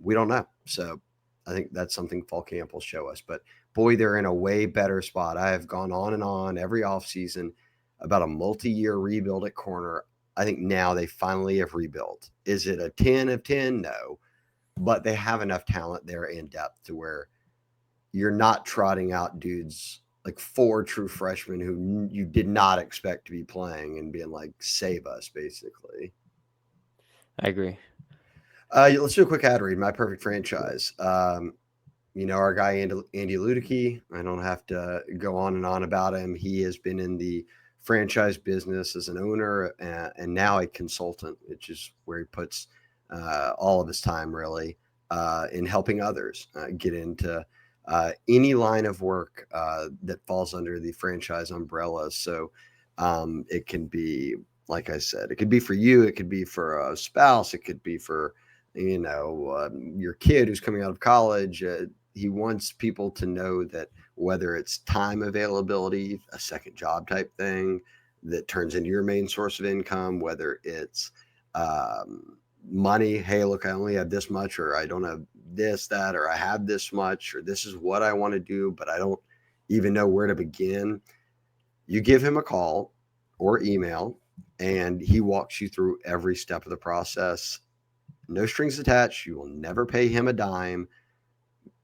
We don't know. So I think that's something fall camp will show us. But boy, they're in a way better spot. I have gone on and on every offseason about a multi-year rebuild at corner. I think now they finally have rebuilt. Is it a 10 of 10? No. But they have enough talent there and depth to where you're not trotting out dudes like 4 true freshmen who you did not expect to be playing and being like, save us, basically. I agree. Let's do a quick ad read. My perfect franchise. Our guy Andy Luedecke. I don't have to go on and on about him. He has been in the franchise business as an owner and now a consultant, which is where he puts all of his time really in helping others get into any line of work that falls under the franchise umbrella. So it can be, like I said, it could be for you, it could be for a spouse, it could be for your kid who's coming out of college, he wants people to know that whether it's time availability, a second job type thing that turns into your main source of income, whether it's money, hey, look, I only have this much, or I don't have this, that, or I have this much, or this is what I want to do, but I don't even know where to begin. You give him a call or email, and he walks you through every step of the process. No strings attached. You will never pay him a dime.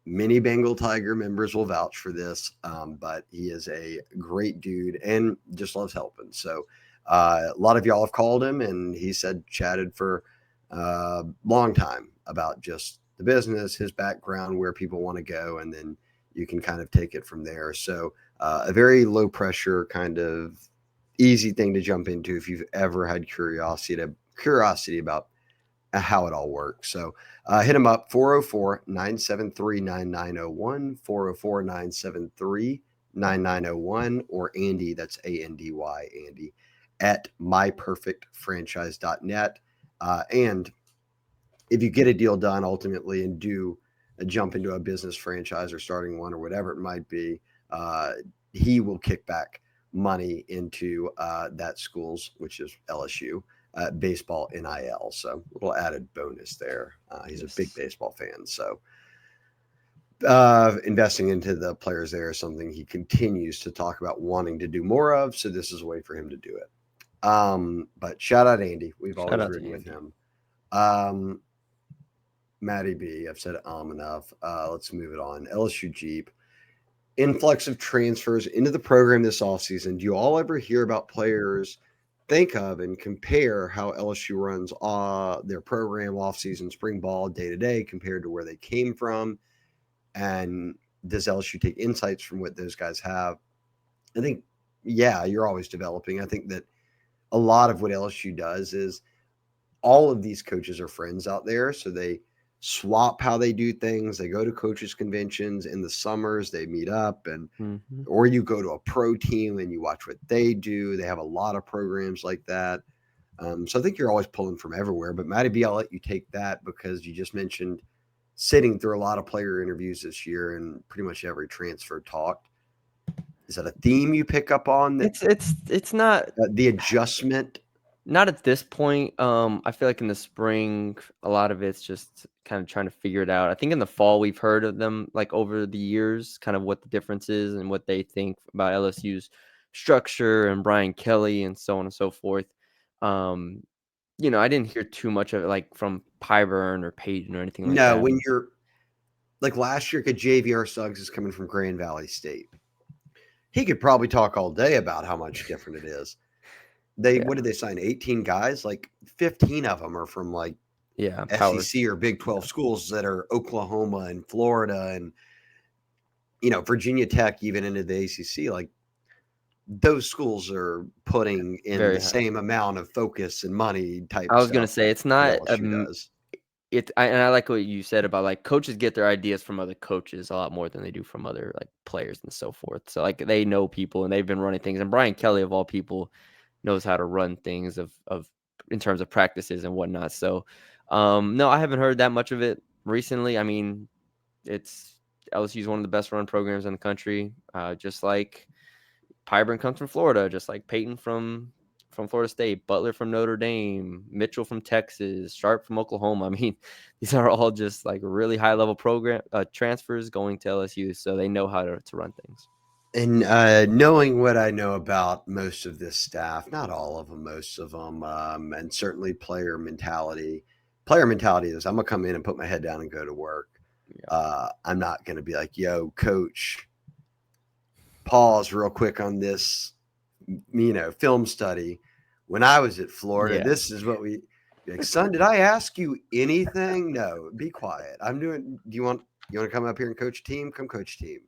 Many Bengal Tiger members will vouch for this, but he is a great dude and just loves helping. So a lot of y'all have called him, and he said chatted for a long time about just the business, his background, where people want to go, and then you can kind of take it from there. So a very low pressure kind of easy thing to jump into if you've ever had curiosity about how it all works. So hit them up 404-973-9901, 404-973-9901, or Andy, that's Andy, Andy, at myperfectfranchise.net. And if you get a deal done ultimately and do jump into a business franchise or starting one or whatever it might be, he will kick back money into that school's, which is LSU, baseball NIL. So a little added bonus there. He's a big baseball fan. So investing into the players there is something he continues to talk about wanting to do more of. So this is a way for him to do it. But shout out Andy. We've always ridden with him. Matty B, I've said enough. Let's move it on. LSU Jeep. Influx of transfers into the program this offseason. Do you all ever hear about players think of and compare how LSU runs their program offseason, spring ball, day to day compared to where they came from? And does LSU take insights from what those guys have? I think, yeah, you're always developing. I think that a lot of what LSU does is all of these coaches are friends out there. So they swap how they do things. They go to coaches conventions in the summers, they meet up, and or you go to a pro team and you watch what they do. They have a lot of programs like that. So I think you're always pulling from everywhere. But Matty B, I'll let you take that because you just mentioned sitting through a lot of player interviews this year and pretty much every transfer talked. Is that a theme you pick up on? That it's not the adjustment. Not at this point. I feel like in the spring, a lot of it's just kind of trying to figure it out. I think in the fall, we've heard of them like over the years, kind of what the difference is and what they think about LSU's structure and Brian Kelly and so on and so forth. I didn't hear too much of it like from Pyburn or Peyton or anything like that. No, when you're like last year, JVR Suggs is coming from Grand Valley State. He could probably talk all day about how much different it is. What did they sign? 18 guys? Like 15 of them are from like SEC or Big 12 schools that are Oklahoma and Florida and Virginia Tech, even into the ACC. Like those schools are putting in the same amount of focus and money type. I was gonna say it's not LSU does. I like what you said about like coaches get their ideas from other coaches a lot more than they do from other like players and so forth. So like they know people and they've been running things. And Brian Kelly of all people knows how to run things of in terms of practices and whatnot. So no, I haven't heard that much of it recently. I mean, it's LSU is one of the best run programs in the country. Just like Pyburn comes from Florida, just like Peyton from Florida State, Butler from Notre Dame, Mitchell from Texas, Sharp from Oklahoma. I mean, these are all just like really high level program transfers going to LSU, so they know how to run things. And knowing what I know about most of this staff, not all of them, most of them, and certainly player mentality. Player mentality is I'm going to come in and put my head down and go to work. Yeah. I'm not going to be like, yo, coach, pause real quick on this, film study. When I was at Florida, this is what we like, son, did I ask you anything? No, be quiet. Do you want to come up here and coach a team? Come coach a team.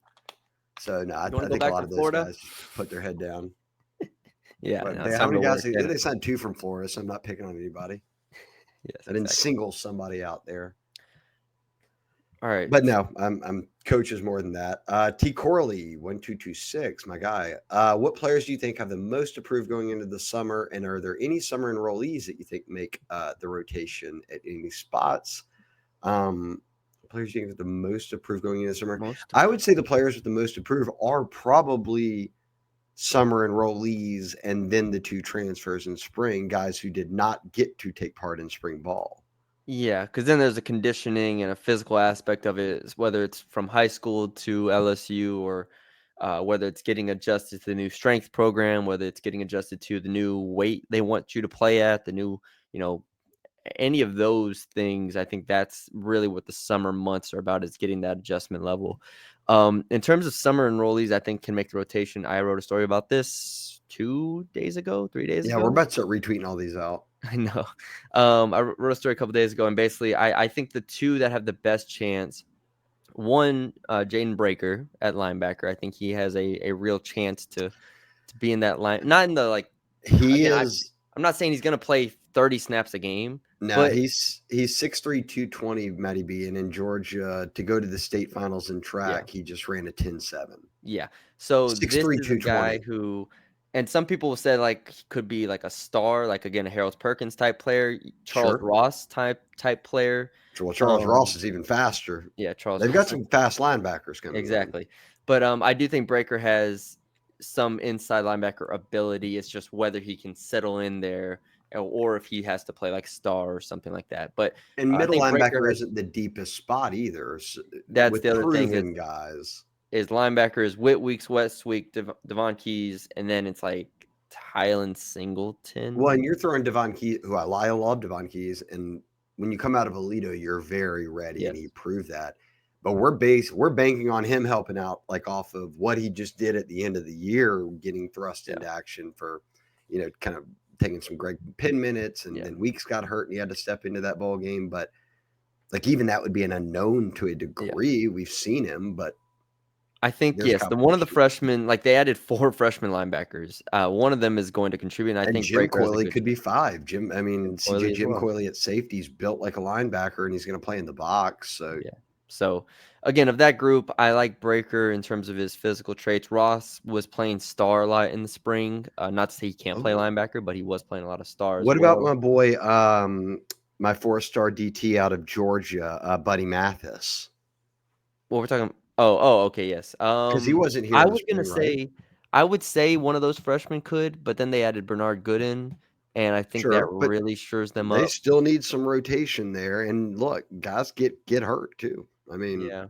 So no, I think a lot of those guys just put their head down. How many guys they signed 2 from Florida, so I'm not picking on anybody. Yes, I didn't single somebody out there. All right. But no, I'm coaches more than that. T. Corley, 1226, my guy. What players do you think have the most approved going into the summer? And are there any summer enrollees that you think make the rotation at any spots? Players you think are the most approved going into the summer. Most I would say the players with the most approved are probably summer enrollees and then the two transfers in spring, guys who did not get to take part in spring ball. Yeah, because then there's a conditioning and a physical aspect of it, whether it's from high school to LSU or whether it's getting adjusted to the new strength program, whether it's getting adjusted to the new weight they want you to play at, the new, you know, any of those things. I think that's really what the summer months are about, is getting that adjustment level. In terms of summer enrollees, I think can make the rotation. I wrote a story about this 2 days ago, 3 days Yeah, we're ago. about to start retweeting all these out. I know. I wrote a story a couple days ago, and basically, I think the two that have the best chance, one, Jaden Breaker at linebacker. I think he has a real chance to be in that line. Not in the like. He Again, is I'm not saying he's going to play 30 snaps a game, no, but he's 6'3", 220, Matty B, and in Georgia to go to the state finals in yeah, track, he just ran a 10.7. yeah. So this 6'3", is a guy 220. who, and some people said like he could be like a star, like again a Harold Perkins type player, Charles Sure. Ross type player. Well, Charles Ross is even faster. Yeah, Charles They've got Ross. some fast linebackers coming in. Exactly. But, I do think Breaker has some inside linebacker ability. It's just whether he can settle in there or if he has to play like star or something like that. But, And I middle think Breaker linebacker has isn't the deepest spot either, that's with the other thing proven guys. is linebacker is Whitweeks, Westweek, Devon Keys, and then it's like Tylen Well, Singleton. and you're throwing Devon Keys, who I love Devon Keys, and when you come out of Alito, you're very ready, and he Yes. proved that. But we're banking on him helping out, like off of what he just did at the end of the year, getting thrust Yeah. into action for, kind of taking some Greg Pin minutes, and Yeah. then Weeks got hurt, and he had to step into that ball game. But like even that would be an unknown to a Yeah. degree. We've seen him, but I think, there's yes, the one of the competition. freshmen, like they added 4 freshman linebackers. One of them is going to contribute, and I And think Jim Breaker has a Coyley good could be chance. 5. Jim CJ Coyley as Jim well. Coyley at safety is built like a linebacker, and he's going to play in the box. So Yeah. So again, of that group, I like Breaker in terms of his physical traits. Ross was playing star a lot in the spring. Not to say he can't play oh, linebacker, but he was playing a lot of star as what about well. my boy, my 4-star DT out of Georgia, Buddy Mathis? What we're talking. Oh, okay, yes. Because he wasn't here I in the was gonna spring, right? say, I would say one of those freshmen could, but then they added Bernard Gooden, and I think that Sure, but really shores them they up. still need some rotation there. And look, guys get hurt too. I mean, Yeah.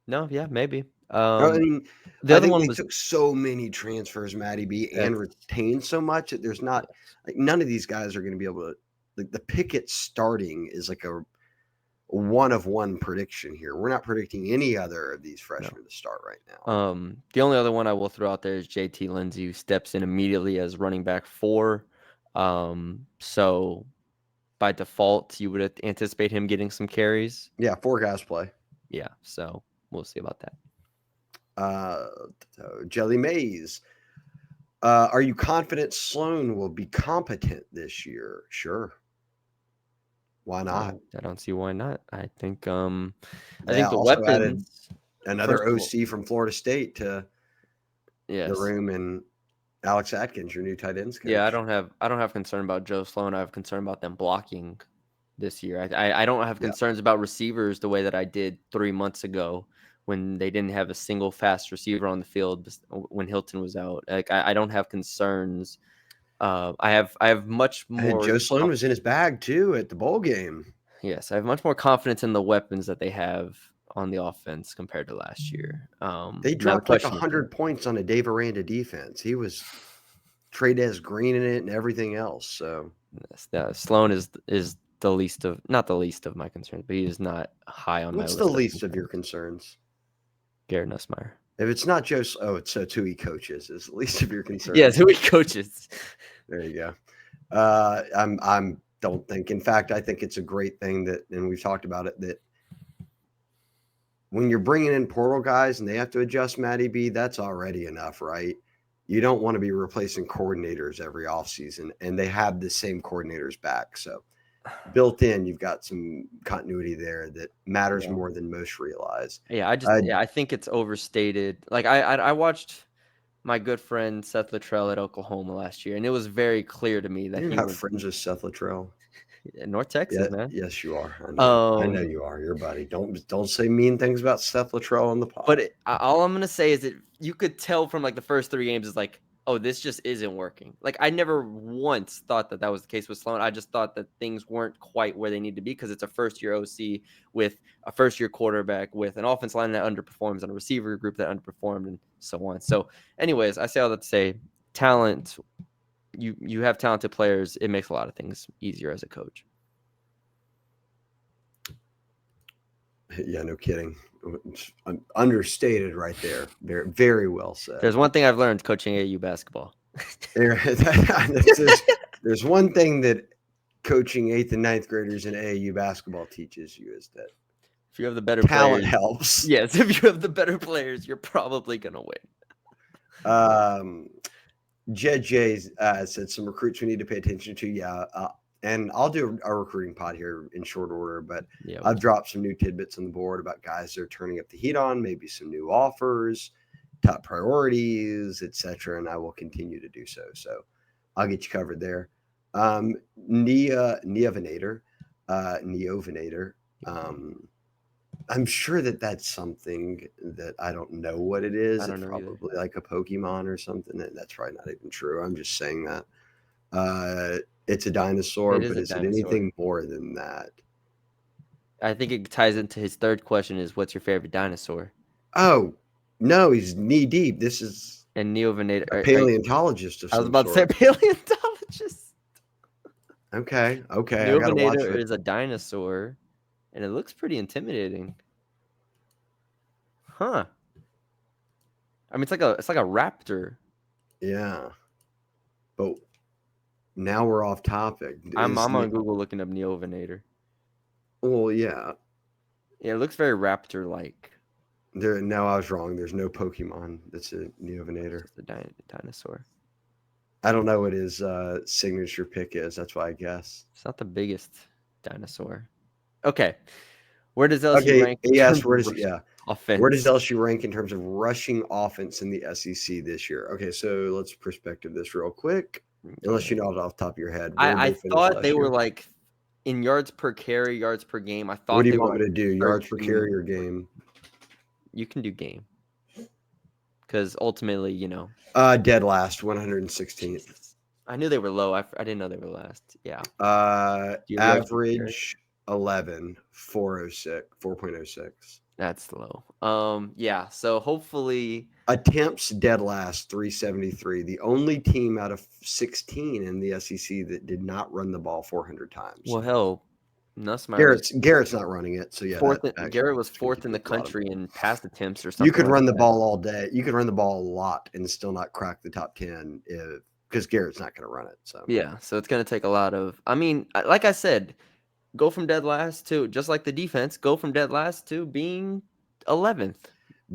No, yeah, maybe. I mean, The I other think one they was took so many transfers, Matty B, and that's retained so much that there's not yes. like none of these guys are going to be able to. Like the Pickett starting is like a one of one prediction here. We're not predicting any other of these No. freshmen to start right now. The only other one I will throw out there is JT Lindsay, who steps in immediately as running back 4. So by default, you would anticipate him getting some carries. Yeah, 4 guys play. Yeah, so we'll see about that. Uh, Jelly Mays. Are you confident Sloan will be competent this year? Sure. Why not? I don't see why not. I think They the also added weapons. First another of all, OC from Florida State to the yes, room, and Alex Atkins, your new tight ends yeah. coach. I don't have concern about Joe Sloan. I have concern about them blocking this year. I don't have Yeah. concerns about receivers the way that I did 3 months ago when they didn't have a single fast receiver on the field when Hilton was out. Like I don't have concerns. I have much And more. Joe Sloan was in his bag too at the bowl game. Yes, I have much more confidence in the weapons that they have on the offense compared to last year. They Now the dropped like question is, 100 points on a Dave Aranda defense. He was Trades Green in it and everything else. So Sloan is the least of not the least of my concerns, but he is not high on my what's the list of least of concerns. your concerns? Garrett Nussmeier. If it's not Joe, it's so two he coaches is the least of your concerns. Yes, who he coaches. There you go. I'm don't think. In fact, I think it's a great thing that, and we've talked about it, that when you're bringing in portal guys and they have to adjust Matty B, that's already enough, right? You don't want to be replacing coordinators every offseason, and they have the same coordinators back. So built in, you've got some continuity there that matters Yeah. more than most realize. Yeah, I think it's overstated. Like I watched my good friend Seth Luttrell at Oklahoma last year, and it was very clear to me that You're he not was friends with Seth Luttrell. North Texas, man. Yes, you are. I know Um, you are. You're buddy. Don't say mean things about Seth Luttrell on the pod. but all I'm gonna say is that you could tell from like the first 3 games is like, oh, this just isn't working. Like I never once thought that was the case with Sloan. I just thought that things weren't quite where they need to be because it's a first year OC with a first year quarterback with an offense line that underperforms and a receiver group that underperformed and so on. So, anyways, I say all that to say, talent. You have talented players. It makes a lot of things easier as a coach. Yeah, no kidding. Understated right there. Very, very well said. There's one thing I've learned coaching AU basketball. There's one thing that coaching 8th and 9th graders in AAU basketball teaches you is that if you have the better talent players, helps. Yes, if you have the better players, you're probably gonna win. Jed J said some recruits we need to pay attention to. Yeah, and I'll do a recruiting pod here in short order, but Yeah, I've dropped some new tidbits on the board about guys that are turning up the heat on, maybe some new offers, top priorities, etc. And I will continue to do so. So I'll get you covered there. Neovinator. I'm sure that's something that I don't know what it is. I don't It's know either. probably like a Pokemon or something. That's probably not even true. I'm just saying that. It's a dinosaur, It is but a is it dinosaur. anything more than that? I think it ties into his third question: is what's your favorite dinosaur? Oh, no, he's knee deep. This is And Neovinator, a paleontologist of I was some about to say sort. paleontologist. Okay. I gotta watch Neovinator it. is a dinosaur, and it looks pretty intimidating. Huh. I mean, it's like a raptor. Yeah. But now we're off topic. I'm on Google looking up Neovinator. Well, yeah. Yeah, it looks very raptor-like. No, I was wrong. There's no Pokemon that's a Neovinator. It's just a dinosaur. I don't know what his signature pick is. That's why I guess. It's not the biggest dinosaur. Okay. Where does LSU rank? Yes, Offense. Where does LSU rank in terms of rushing offense in the SEC this year? Okay, so let's perspective this real quick. Unless you know it off the top of your head. I thought they were like in yards per carry, yards per game. I thought what do you they want were me to do? Yards per carry or game? You can do game. Because ultimately, dead last, 116th. I knew they were low. I didn't know they were last. Yeah. Average 11, 4.06. That's low. Yeah. So hopefully attempts dead last 373. The only team out of 16 in the SEC that did not run the ball 400 times. Well, hell, Nussmeier Garrett's not running it, so yeah. Garrett was fourth in the country in pass attempts or something. You could run the ball all day. You could run the ball a lot and still not crack the top 10 because Garrett's not going to run it. So yeah, so it's going to take a lot of. I mean, like I said, go from dead last to just like the defense. Go from dead last to being 11th.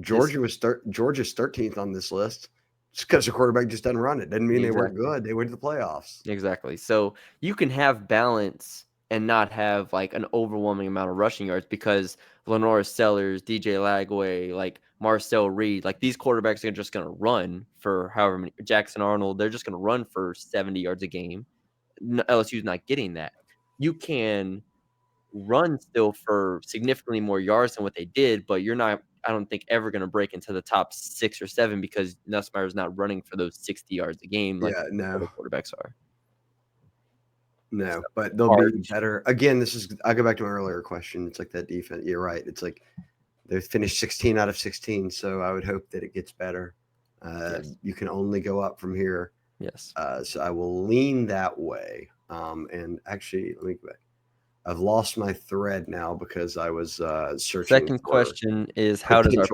Georgia's 13th on this list. Just because the quarterback just doesn't run it doesn't mean they weren't good. They went to the playoffs. Exactly. So you can have balance and not have like an overwhelming amount of rushing yards because Lenora Sellers, DJ Lagway, like Marcel Reed, like these quarterbacks are just going to run for however many. Jackson Arnold, they're just going to run for 70 yards a game. LSU's not getting that. You can run still for significantly more yards than what they did, but you're not, I don't think, ever going to break into the top 6 or 7 because Nussmeier's not running for those 60 yards a game like other quarterbacks are. No, but they'll be better. Again, I'll go back to my earlier question. It's like that defense. You're right. It's like they finished 16 out of 16, so I would hope that it gets better. Yes. You can only go up from here. Yes. So I will lean that way. And actually, let me go back. I've lost my thread now because I was searching. Second question is how does our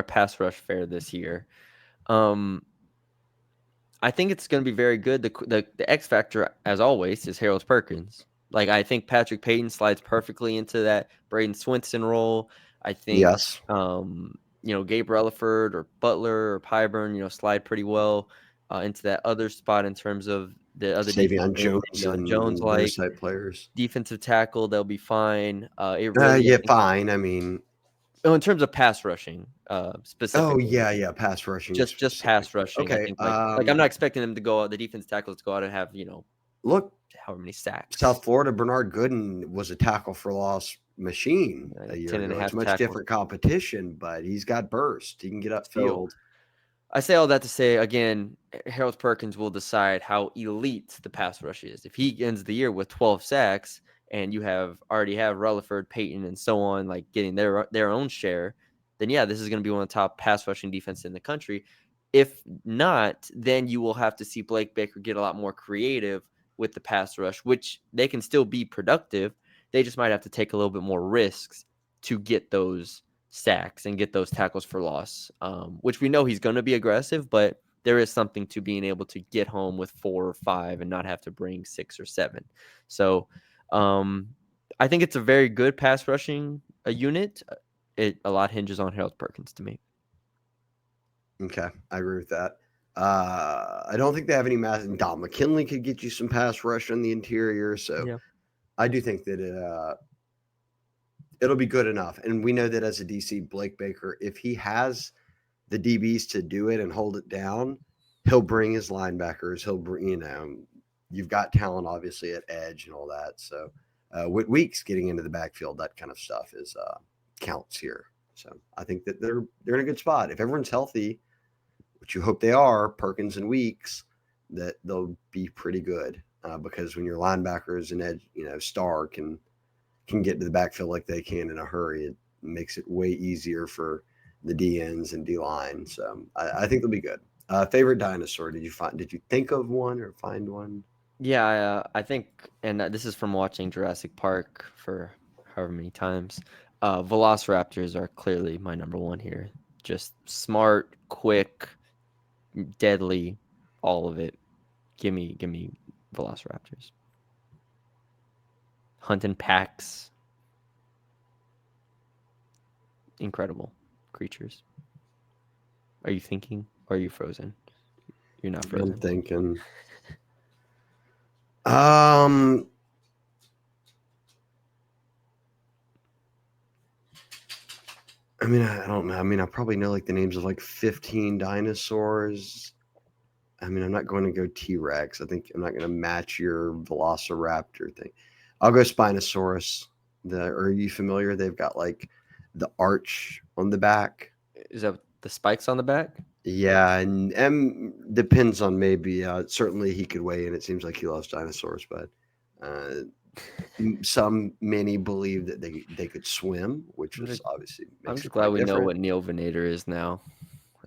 pass rush fare this year? I think it's going to be very good. The X factor, as always, is Harold Perkins. Like I think Patrick Payton slides perfectly into that Braden Swinson role. I think yes. Gabe Relaford or Butler or Pyburn, slide pretty well into that other spot in terms of the other Savion Jones like those type players. Defensive tackle, they'll be fine. Fine. I mean, in terms of pass rushing, specifically. Oh yeah, pass rushing. Just pass rushing. Okay. I think like I'm not expecting them to go out. The defense tackles to go out and have look however many sacks. South Florida, Bernard Gooden was a tackle for loss machine a year 10 and a ago. It's half much tackles. different competition, but he's got burst. He can get So upfield. I say all that to say, again, Harold Perkins will decide how elite the pass rush is. If he ends the year with 12 sacks and you already have Rutherford, Peyton, and so on, like getting their own share, then yeah, this is going to be one of the top pass rushing defense in the country. If not, then you will have to see Blake Baker get a lot more creative with the pass rush, which they can still be productive. They just might have to take a little bit more risks to get those sacks and get those tackles for loss, which we know he's going to be aggressive, but there is something to being able to get home with 4 or 5 and not have to bring 6 or 7. So I think it's a very good pass rushing unit. A lot hinges on Harold Perkins to me. Okay, I agree with that. I don't think they have any mass. Dom McKinley could get you some pass rush on the interior, so Yeah. I do think that it'll be good enough. And we know that as a DC, Blake Baker, if he has the DBs to do it and hold it down, he'll bring his linebackers. He'll bring, you've got talent obviously at edge and all that. So with Weeks getting into the backfield, that kind of stuff is counts here. So I think that they're in a good spot. If everyone's healthy, which you hope they are, Perkins and Weeks, that they'll be pretty good because when your linebackers and edge, star can get to the backfield like they can in a hurry, it makes it way easier for the DNs and D line. So I think they'll be good. Favorite dinosaur? Did you think of one or find one? Yeah, I think, and this is from watching Jurassic Park for however many times. Velociraptors are clearly my number one here. Just smart, quick, deadly, all of it. Give me Velociraptors. Hunting packs. Incredible creatures. Are you thinking or are you frozen? You're not frozen. I'm thinking. I mean, I don't know. I mean, I probably know like the names of like 15 dinosaurs. I mean, I'm not going to go T-Rex. I think I'm not going to match your Velociraptor thing. I'll go Spinosaurus. Are you familiar? They've got like the arch on the back. Is that the spikes on the back? Yeah, and M depends on maybe. Certainly, he could weigh in. It seems like he loves dinosaurs, but many believe that they could swim, which I'm is just, obviously I'm makes just it glad quite we know different. what neovenator is now.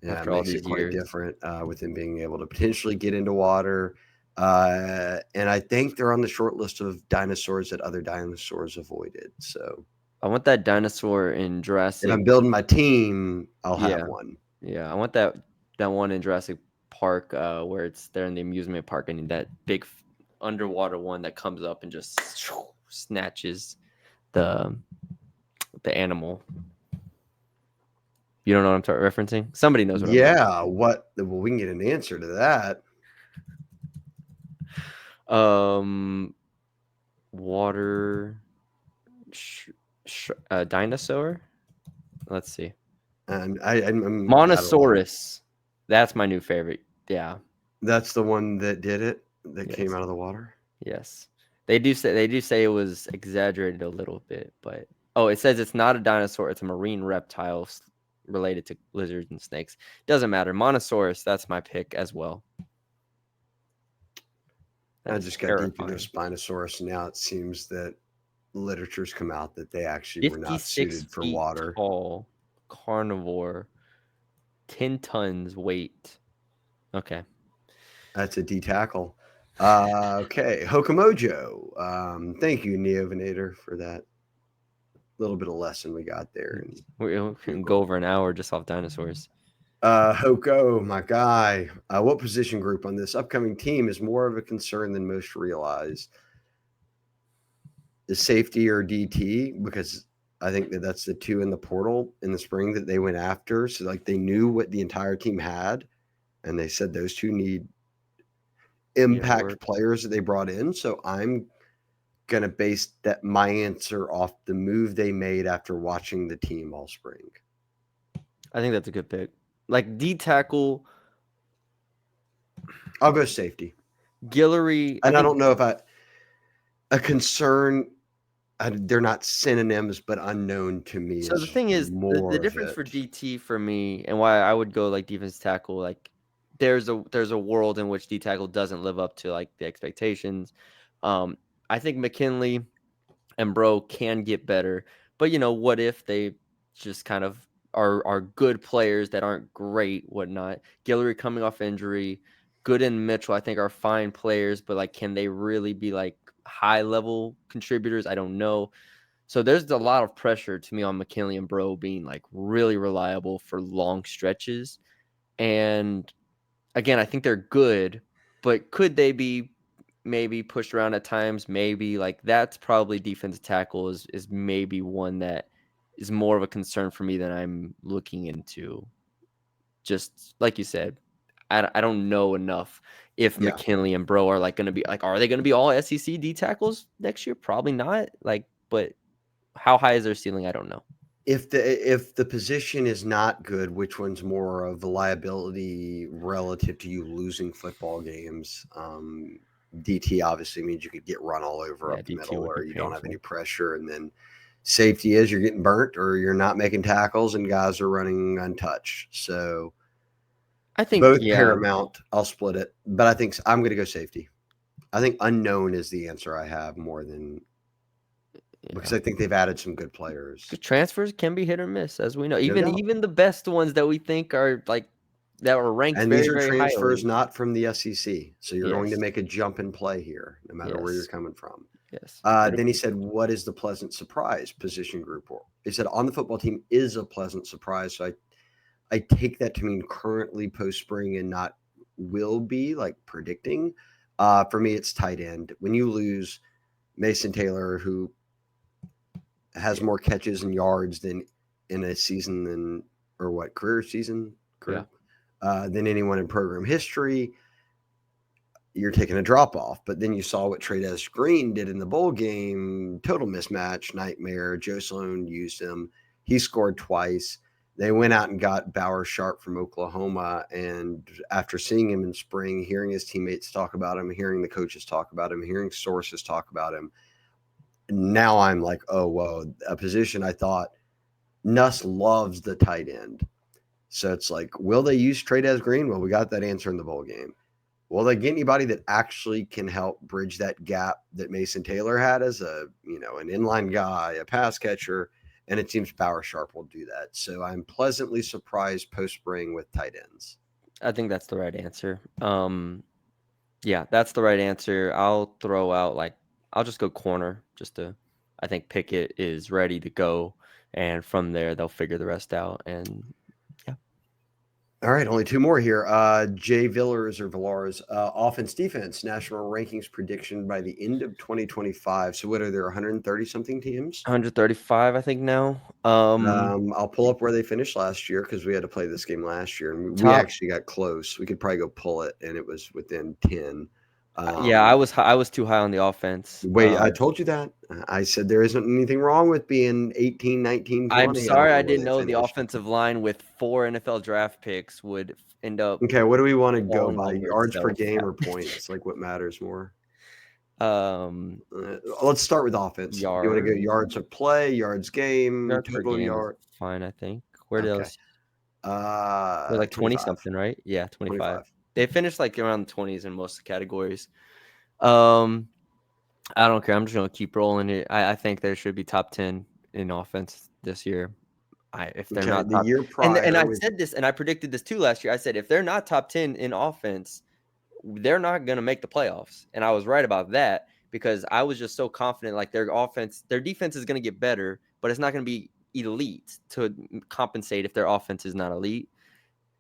Yeah, it After all makes it these quite years. different with them being able to potentially get into water. And I think they're on the short list of dinosaurs that other dinosaurs avoided. So I want that dinosaur in if Jurassic. I'm building my team, I'll have Yeah, one. yeah. I want that one in Jurassic Park where they're in the amusement park and that big underwater one that comes up and just snatches the animal. You don't know what I'm referencing? Somebody knows what I'm referencing. Yeah, what? Well, we can get an answer to that. Water dinosaur. Let's see. I'm Monosaurus. That's my new favorite. Yeah. That's the one that did it. That Yes. came out of the water. Yes. They do say it was exaggerated a little bit, but it says it's not a dinosaur, it's a marine reptile related to lizards and snakes. Doesn't matter. Monosaurus, that's my pick as well. I just got deep into Spinosaurus, and now it seems that literature's come out that they actually were not 56 suited for feet water. tall, carnivore, 10 tons weight. Okay. That's a D tackle. Okay, Hokamojo. Thank you, Neovenator, for that little bit of lesson we got there. We can go over an hour just off dinosaurs. Hoko, my guy. What position group on this upcoming team is more of a concern than most realize? Is safety or DT? Because I think that's the two in the portal in the spring that they went after. So like they knew what the entire team had, and they said those two need impact players that they brought in. So I'm gonna base my answer off the move they made after watching the team all spring. I think that's a good pick. Like D tackle. I'll go safety. Guillory. And I don't know if A concern, they're not synonyms, but unknown to me So the is thing is, the more of difference it. for DT for me and why I would go like defense tackle, like there's a world in which D tackle doesn't live up to like the expectations. I think McKinley and Bro can get better, but what if they just kind of are good players that aren't great, whatnot. Guillory coming off injury, Good and Mitchell, I think are fine players, but like, can they really be like high level contributors? I don't know. So there's a lot of pressure to me on McKinley and Bro being like really reliable for long stretches. And again, I think they're good, but could they be maybe pushed around at times? Maybe like that's probably defensive tackle is maybe one that is more of a concern for me than I'm looking into. Just like you said, I don't know enough if Yeah. McKinley and Bro are like going to be like, are they going to be all SEC D tackles next year? Probably not. Like, but how high is their ceiling? I don't know. If the position is not good, which one's more of a liability relative to you losing football games? DT obviously means you could get run all over Yeah, up the DT middle, would be or you don't have any painful. pressure, and then safety is you're getting burnt, or you're not making tackles, and guys are running untouched. So I think, both yeah, paramount. I'll split it, but I think I'm going to go safety. I think unknown is the answer I have more than because yeah. I think they've added some good players. 'Cause transfers can be hit or miss, as we know. No Even doubt. even the best ones that we think are like that were ranked And these very, are very transfers highly. not from the SEC. So you're going to Yes, make a jump and play here, no matter where you're yes, coming from. yes. Then he said, "What is the pleasant surprise position group?" He said, "On the football team is a pleasant surprise." So I take that to mean currently post spring and not will be like predicting. For me, it's tight end. When you lose Mason Taylor, who has Yeah, more catches and yards than in a season than or what career season yeah. career than anyone in program history, you're taking a drop off. But then you saw what Trades Green did in the bowl game. Total mismatch, nightmare. Joe Sloan used him. He scored twice. They went out and got Bauer Sharp from Oklahoma. And after seeing him in spring, hearing his teammates talk about him, hearing the coaches talk about him, hearing sources talk about him, now I'm like, oh, whoa, a position I thought Nuss loves the tight end. So it's like, will they use Trades Green? Well, we got that answer in the bowl game. Will they get anybody that actually can help bridge that gap that Mason Taylor had as an inline guy, a pass catcher? And it seems Bauer Sharp will do that. So I'm pleasantly surprised post spring with tight ends. I think that's the right answer. Yeah, that's the right answer. I'll throw out like I'll just go corner just to I think Pickett is ready to go, and from there they'll figure the rest out. And yeah, All right, only two more here. Jay Villars, offense defense, national rankings prediction by the end of 2025. So what are there, 130 something teams? 135, I think now. I'll pull up where they finished last year because we had to play this game last year, and we Top. actually got close. We could probably go pull it, and it was within 10. Yeah, Um, I was too high on the offense. wait, I told you that. I said there isn't anything wrong with being 18, 19, I'm 20. I don't sorry know I where didn't they know the finished. offensive line with 4 NFL draft picks would end up Okay, what do we want to go falling by? over Yards per itself. game or points? Like what matters more? Um, Let's start with offense. You want to go yard yards of play, yards game, yards per total game is yard? fine, I think. Where did Okay. LSU they're like 20 25. something, right? Yeah, 25. 25. They finished like around the 20s in most of the categories. Um, I don't care. I'm just gonna keep rolling it. I think there should be top 10 in offense this year. If they're Okay. not The top, year and prior I was said this and I predicted this too last year. I said if they're not top 10 in offense, they're not going to make the playoffs. And I was right about that because I was just so confident like their defense is going to get better, but it's not going to be elite to compensate if their offense is not elite.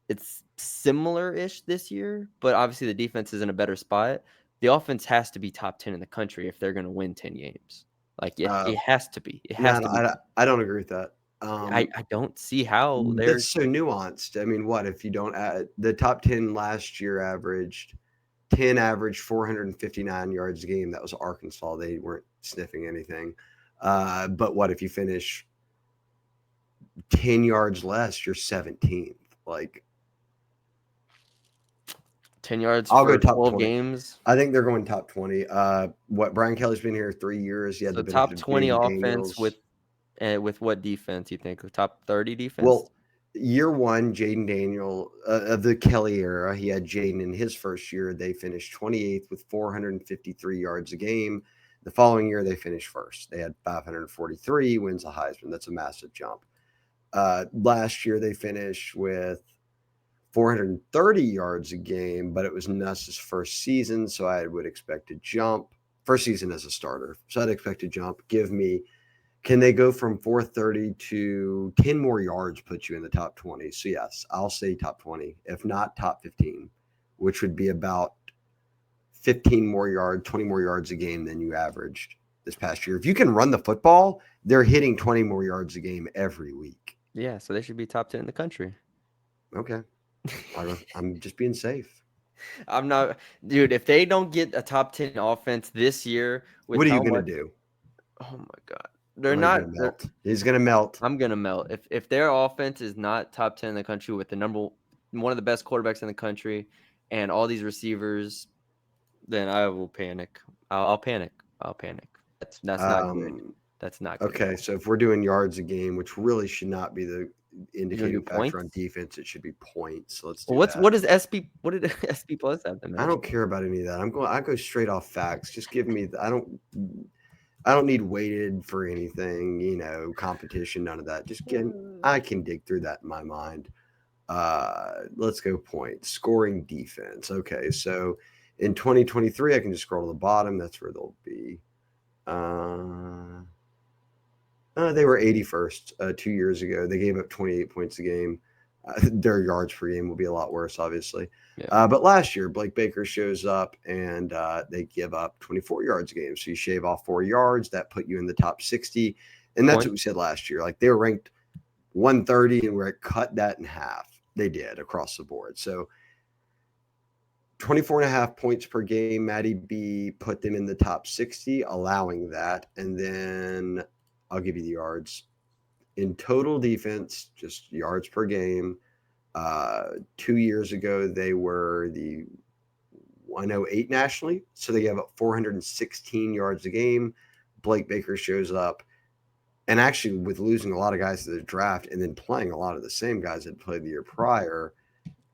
It's similar-ish this year, but obviously the defense is in a better spot. The offense has to be top 10 in the country if they're going to win 10 games. Like uh, it has to be. It has no, to be. I don't agree with that. I don't see how they're That's so nuanced. I mean, what if you don't add the top 10 last year averaged 10 average 459 yards a game? That was Arkansas. They weren't sniffing anything. But what if you finish 10 yards less, you're 17th? Like 10 yards I'll go for top 12 20. games. I think they're going top 20. What Brian Kelly's been here 3 years. He had So the benefit top of 20 Jaden offense Daniels. with what defense you think? Top 30 defense? Well, year one, Jaden Daniel of the Kelly era, he had Jaden in his first year. They finished 28th with 453 yards a game. The following year, they finished first. They had 543 wins a Heisman. That's a massive jump. Last year, they finished with 430 yards a game, but it was Nuss's first season, so I would expect a jump. First season as a starter, so I'd expect a jump. Can they go from 430 to 10 more yards, put you in the top 20? So, yes, I'll say top 20, if not top 15, which would be about 15 more yards, 20 more yards a game than you averaged this past year. If you can run the football, they're hitting 20 more yards a game every week. Yeah, so they should be top 10 in the country. Okay. I'm just being safe. I'm not, dude. If they don't get a top 10 offense this year, with What are you how going to much, do? oh my god, they're Oh, he's not. going to melt. He's going to melt. I'm gonna melt if their offense is not top 10 in the country with one of the best quarterbacks in the country and all these receivers, then I will panic. I'll panic. I'll panic. That's not good. Um, That's not good at okay, all. so if we're doing yards a game, which really should not be the You gonna do indicating factor on points? defense, it should be points. Let's Well, do that. what does SP? What did SP plus have to I measure? don't care about any of that. I go straight off facts. Just give me. I don't need weighted for anything. Competition. None of that. I can dig through that in my mind. Let's go points. Scoring defense. Okay, so in 2023, I can just scroll to the bottom. That's where they'll be. They were 81st 2 years ago. They gave up 28 points a game. Their yards per game will be a lot worse, obviously. Yeah. But last year, Blake Baker shows up and they give up 24 yards a game. So you shave off 4 yards, that put you in the top 60. And that's what we said last year. Like they were ranked 130 and we're cut that in half. They did across the board. So 24 and a half points per game. Matty B put them in the top 60, allowing that. And then I'll give you the yards. In total defense, just yards per game. 2 years ago, they were the 108 nationally. So they gave up 416 yards a game. Blake Baker shows up. And actually, with losing a lot of guys to the draft and then playing a lot of the same guys that played the year prior,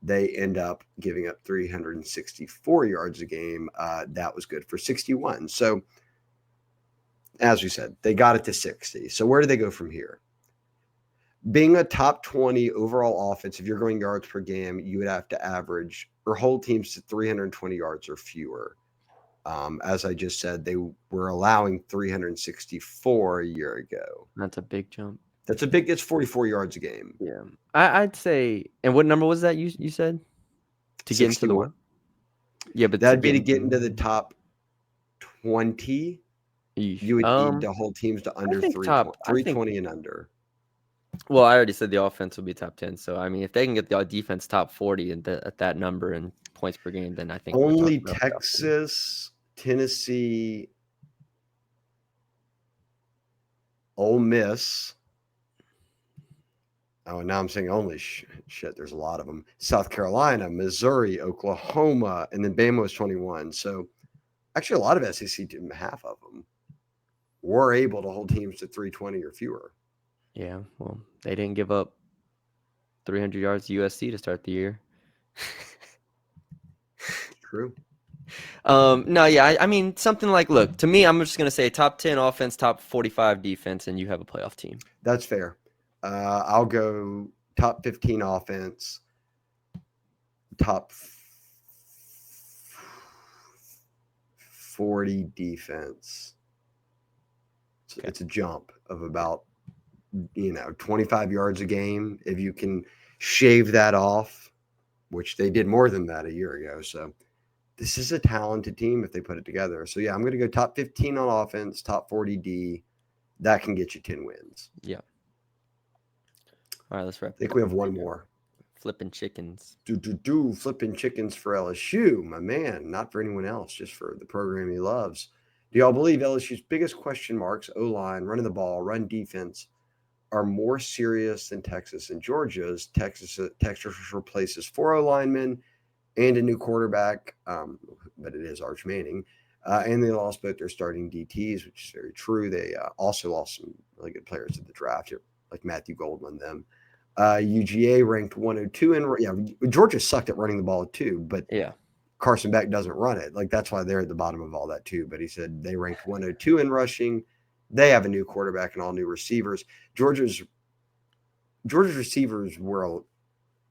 they end up giving up 364 yards a game. That was good for 61. So, as we said, they got it to 60. So, where do they go from here? Being a top 20 overall offense, if you're going yards per game, you would have to average or hold teams to 320 yards or fewer. As I just said, they were allowing 364 a year ago. That's a big jump. It's 44 yards a game. Yeah. I'd say. And what number was that you said? To get into the 61. what? Yeah, but That'd be to get into the top 20. Yeesh. You would need to hold teams to under I think 320 and under. Well, I already said the offense will be top 10. So I mean, if they can get the defense top 40 and at that number and points per game, then I think we're Only talking about Texas, Tennessee, Ole Miss. Oh, now I'm saying only shit. There's a lot of them. South Carolina, Missouri, Oklahoma, and then Bama was 21. So actually, a lot of SEC teams, half of them, were able to hold teams to 320 or fewer. Yeah, well, they didn't give up 300 yards to USC to start the year. True. No, yeah, I mean something like, look, to me, I'm just gonna say top 10 offense, top 45 defense, and you have a playoff team. That's fair. I'll go top 15 offense, top 40 defense. Okay. It's a jump of about 25 yards a game. If you can shave that off, which they did more than that a year ago. So this is a talented team if they put it together. So yeah, I'm going to go top 15 on offense, top 40 D. That can get you 10 wins. Yeah. All right, let's wrap. I think we have one more. Flipping chickens. Flipping chickens for LSU, my man. Not for anyone else, just for the program he loves. Do y'all believe LSU's biggest question marks, O-line, running the ball, run defense, are more serious than Texas and Georgia's? Texas replaces 4 O-linemen and a new quarterback, but it is Arch Manning. And they lost both their starting DTs, which is very true. They also lost some really good players at the draft, like Matthew Goldman. Them UGA ranked 102, and Georgia sucked at running the ball too, but Yeah. Carson Beck doesn't run it. Like that's why they're at the bottom of all that too. But he said they ranked 102 in rushing. They have a new quarterback and all new receivers. Georgia's receivers were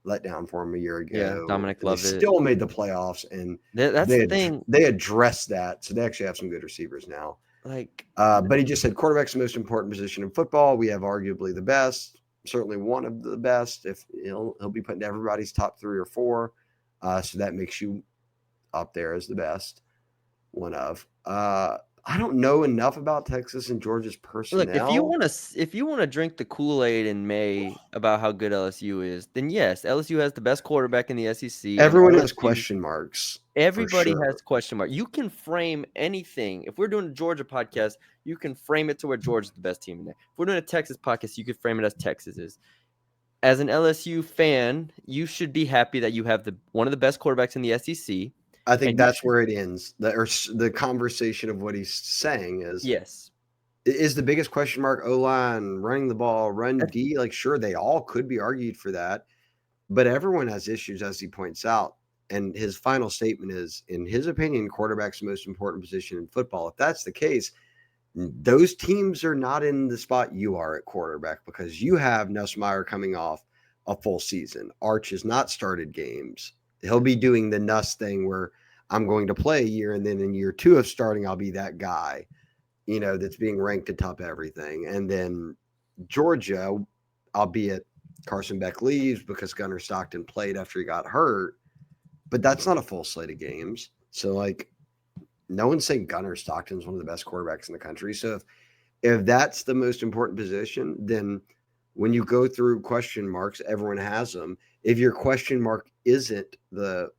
let down for him a year Yeah. ago, Dominic and they Lovett. still made the playoffs. And That's the thing. they addressed that, so they actually have some good receivers now. Like, But he just said quarterback's the most important position in football. We have arguably the best, certainly one of the best. If he'll be put into everybody's top 3 or 4, so that makes you up there as the best. One of. I don't know enough about Texas and Georgia's look, personnel. if you want to drink the Kool-Aid in May about how good LSU is, then yes, LSU has the best quarterback in the SEC, and Everyone has LSU. question marks for Everybody sure. has question mark. You can frame anything. If we're doing a Georgia podcast, you can frame it to where Georgia's the best team in there. If we're doing a Texas podcast, you could frame it as Texas is. As an LSU fan, you should be happy that you have one of the best quarterbacks in the SEC. I think And you that's should, where it ends. The conversation of what he's saying yes. is the biggest question mark O-line, running the ball, run That's, D. Like, sure, they all could be argued for that, but everyone has issues, as he points out. And his final statement is, in his opinion, quarterback's the most important position in football. If that's the case, those teams are not in the spot you are at quarterback because you have Nussmeier coming off a full season. Arch has not started games. He'll be doing the Nuss thing where I'm going to play a year, and then in year 2 of starting, I'll be that guy, that's being ranked atop everything. And then Georgia, albeit Carson Beck leaves because Gunnar Stockton played after he got hurt, but that's not a full slate of games. So, like, no one's saying Gunnar Stockton's one of the best quarterbacks in the country. So if that's the most important position, then when you go through question marks, everyone has them. If your question mark isn't the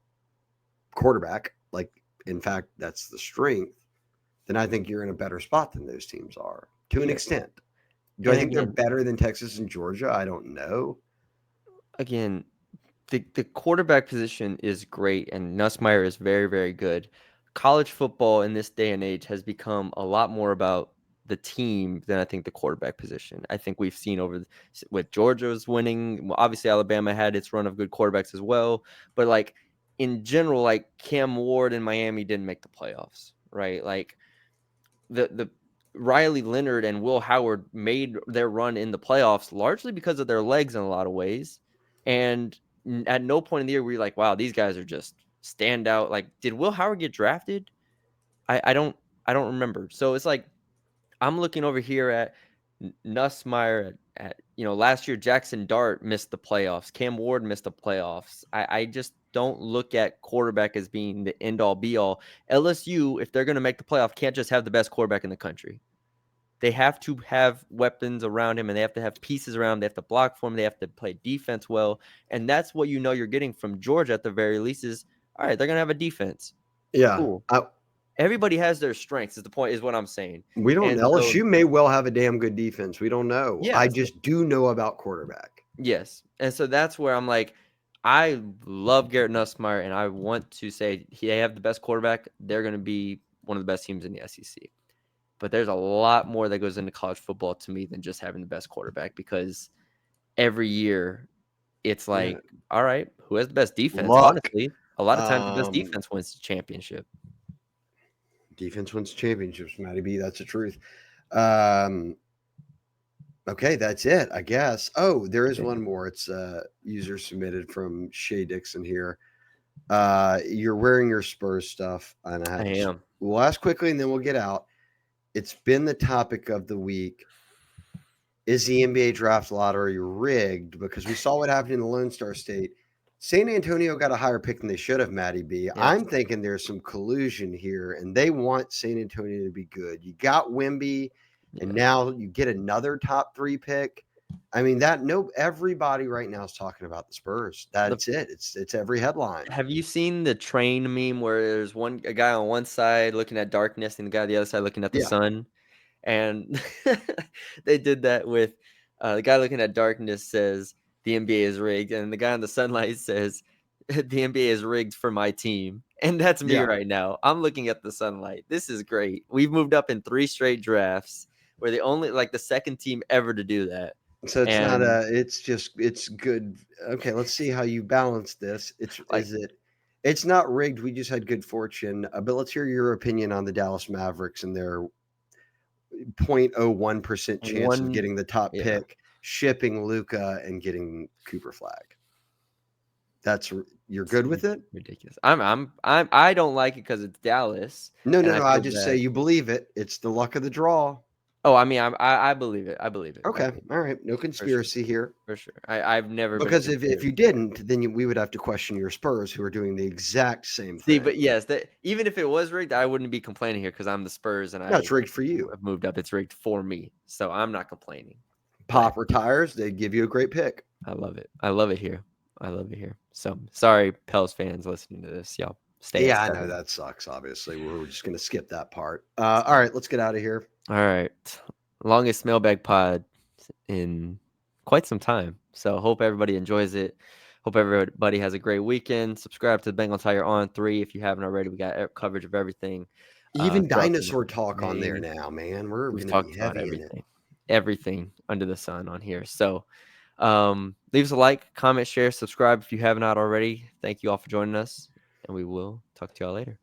quarterback, like in fact that's the strength, then I think you're in a better spot than those teams are to an yeah. extent. Do I And think they're again, better than Texas and Georgia? I don't know. again, the quarterback position is great, and Nussmeier is very, very good. College football in this day and age has become a lot more about the team than I think the quarterback position. I think we've seen with Georgia's winning. Well, obviously, Alabama had its run of good quarterbacks as well, but like in general, like Cam Ward in Miami didn't make the playoffs, right? Like the Riley Leonard and Will Howard made their run in the playoffs largely because of their legs in a lot of ways. And at no point in the year were you like, wow, these guys are just stand out. Like, did Will Howard get drafted? I don't remember. So it's like I'm looking over here at Nussmeier at last year Jackson Dart missed the playoffs. Cam Ward missed the playoffs. I just don't look at quarterback as being the end all be all. LSU, if they're going to make the playoff, can't just have the best quarterback in the country. They have to have weapons around him, and they have to have pieces around him. They have to block for him. They have to play defense well, and that's what you're getting from Georgia at the very least. Is all right. They're going to have a defense. Yeah. Cool. Everybody has their strengths. Is the point? Is what I'm saying. We don't. And so LSU may well have a damn good defense. We don't know. I yes. just do know about quarterback. Yes. And so that's where I'm like, I love Garrett Nussmeier, and I want to say they have the best quarterback. They're going to be one of the best teams in the SEC. But there's a lot more that goes into college football to me than just having the best quarterback, because every year it's like, all right, who has the best defense? Luck. Honestly, a lot of times the best defense wins the championship. Defense wins championships, Matty B. That's the truth. Okay, that's it, I guess. Oh, there is one more. It's user submitted from Shay Dixon here. You're wearing your Spurs stuff, and I am. We'll ask quickly, and then we'll get out. It's been the topic of the week. Is the NBA draft lottery rigged? Because we saw what happened in the Lone Star State. San Antonio got a higher pick than they should have, Matty B. Yes. I'm thinking there's some collusion here, and they want San Antonio to be good. You got Wemby, and now you get another top 3 pick. I mean, everybody right now is talking about the Spurs. That's it. It's every headline. Have you seen the train meme where there's a guy on one side looking at darkness and the guy on the other side looking at the sun? And they did that with the guy looking at darkness says the NBA is rigged, and the guy on the sunlight says the NBA is rigged for my team, and that's me Yeah. right now. I'm looking at the sunlight. This is great. We've moved up in 3 straight drafts. We're the only the second team ever to do that. So it's not And it's good. Okay, let's see how you balance this. like It's not rigged. We just had good fortune. But let's hear your opinion on the Dallas Mavericks and their 0.01% chance of one getting the top yeah. pick, shipping Luca and getting Cooper Flag. You're good with it? Ridiculous. I don't like it because it's Dallas, No, and no, I no. I feel just say bad. you believe it. It's the luck of the draw. Oh, I mean, I believe it. I believe it. I Okay, believe it all right. No for sure. conspiracy here. For sure. I've never been a Because if conspiracy you theorist. didn't, then we would have to question your Spurs, who are doing the exact same See, thing. but yes, that even if it was rigged, I wouldn't be complaining here because I'm the Spurs and No, I it's rigged for you. have moved up. It's rigged for me, so I'm not complaining. But Pop retires, they give you a great pick. I love it. I love it here. I love it here. So sorry, Pels fans listening to this. Y'all stay at Yeah, I know 7. that sucks. Obviously, we're just going to skip that part. All right, let's get out of here. All right. Longest mailbag pod in quite some time. So hope everybody enjoys it. Hope everybody has a great weekend. Subscribe to the Bengal Tiger On3 if you haven't already. We got coverage of everything. Even Throughout the dinosaur weekend. talk on there Man, now, man. We're we've going to be talked about heavy in it. everything under the sun on here. So leave us a like, comment, share, subscribe if you have not already. Thank you all for joining us, and we will talk to y'all later.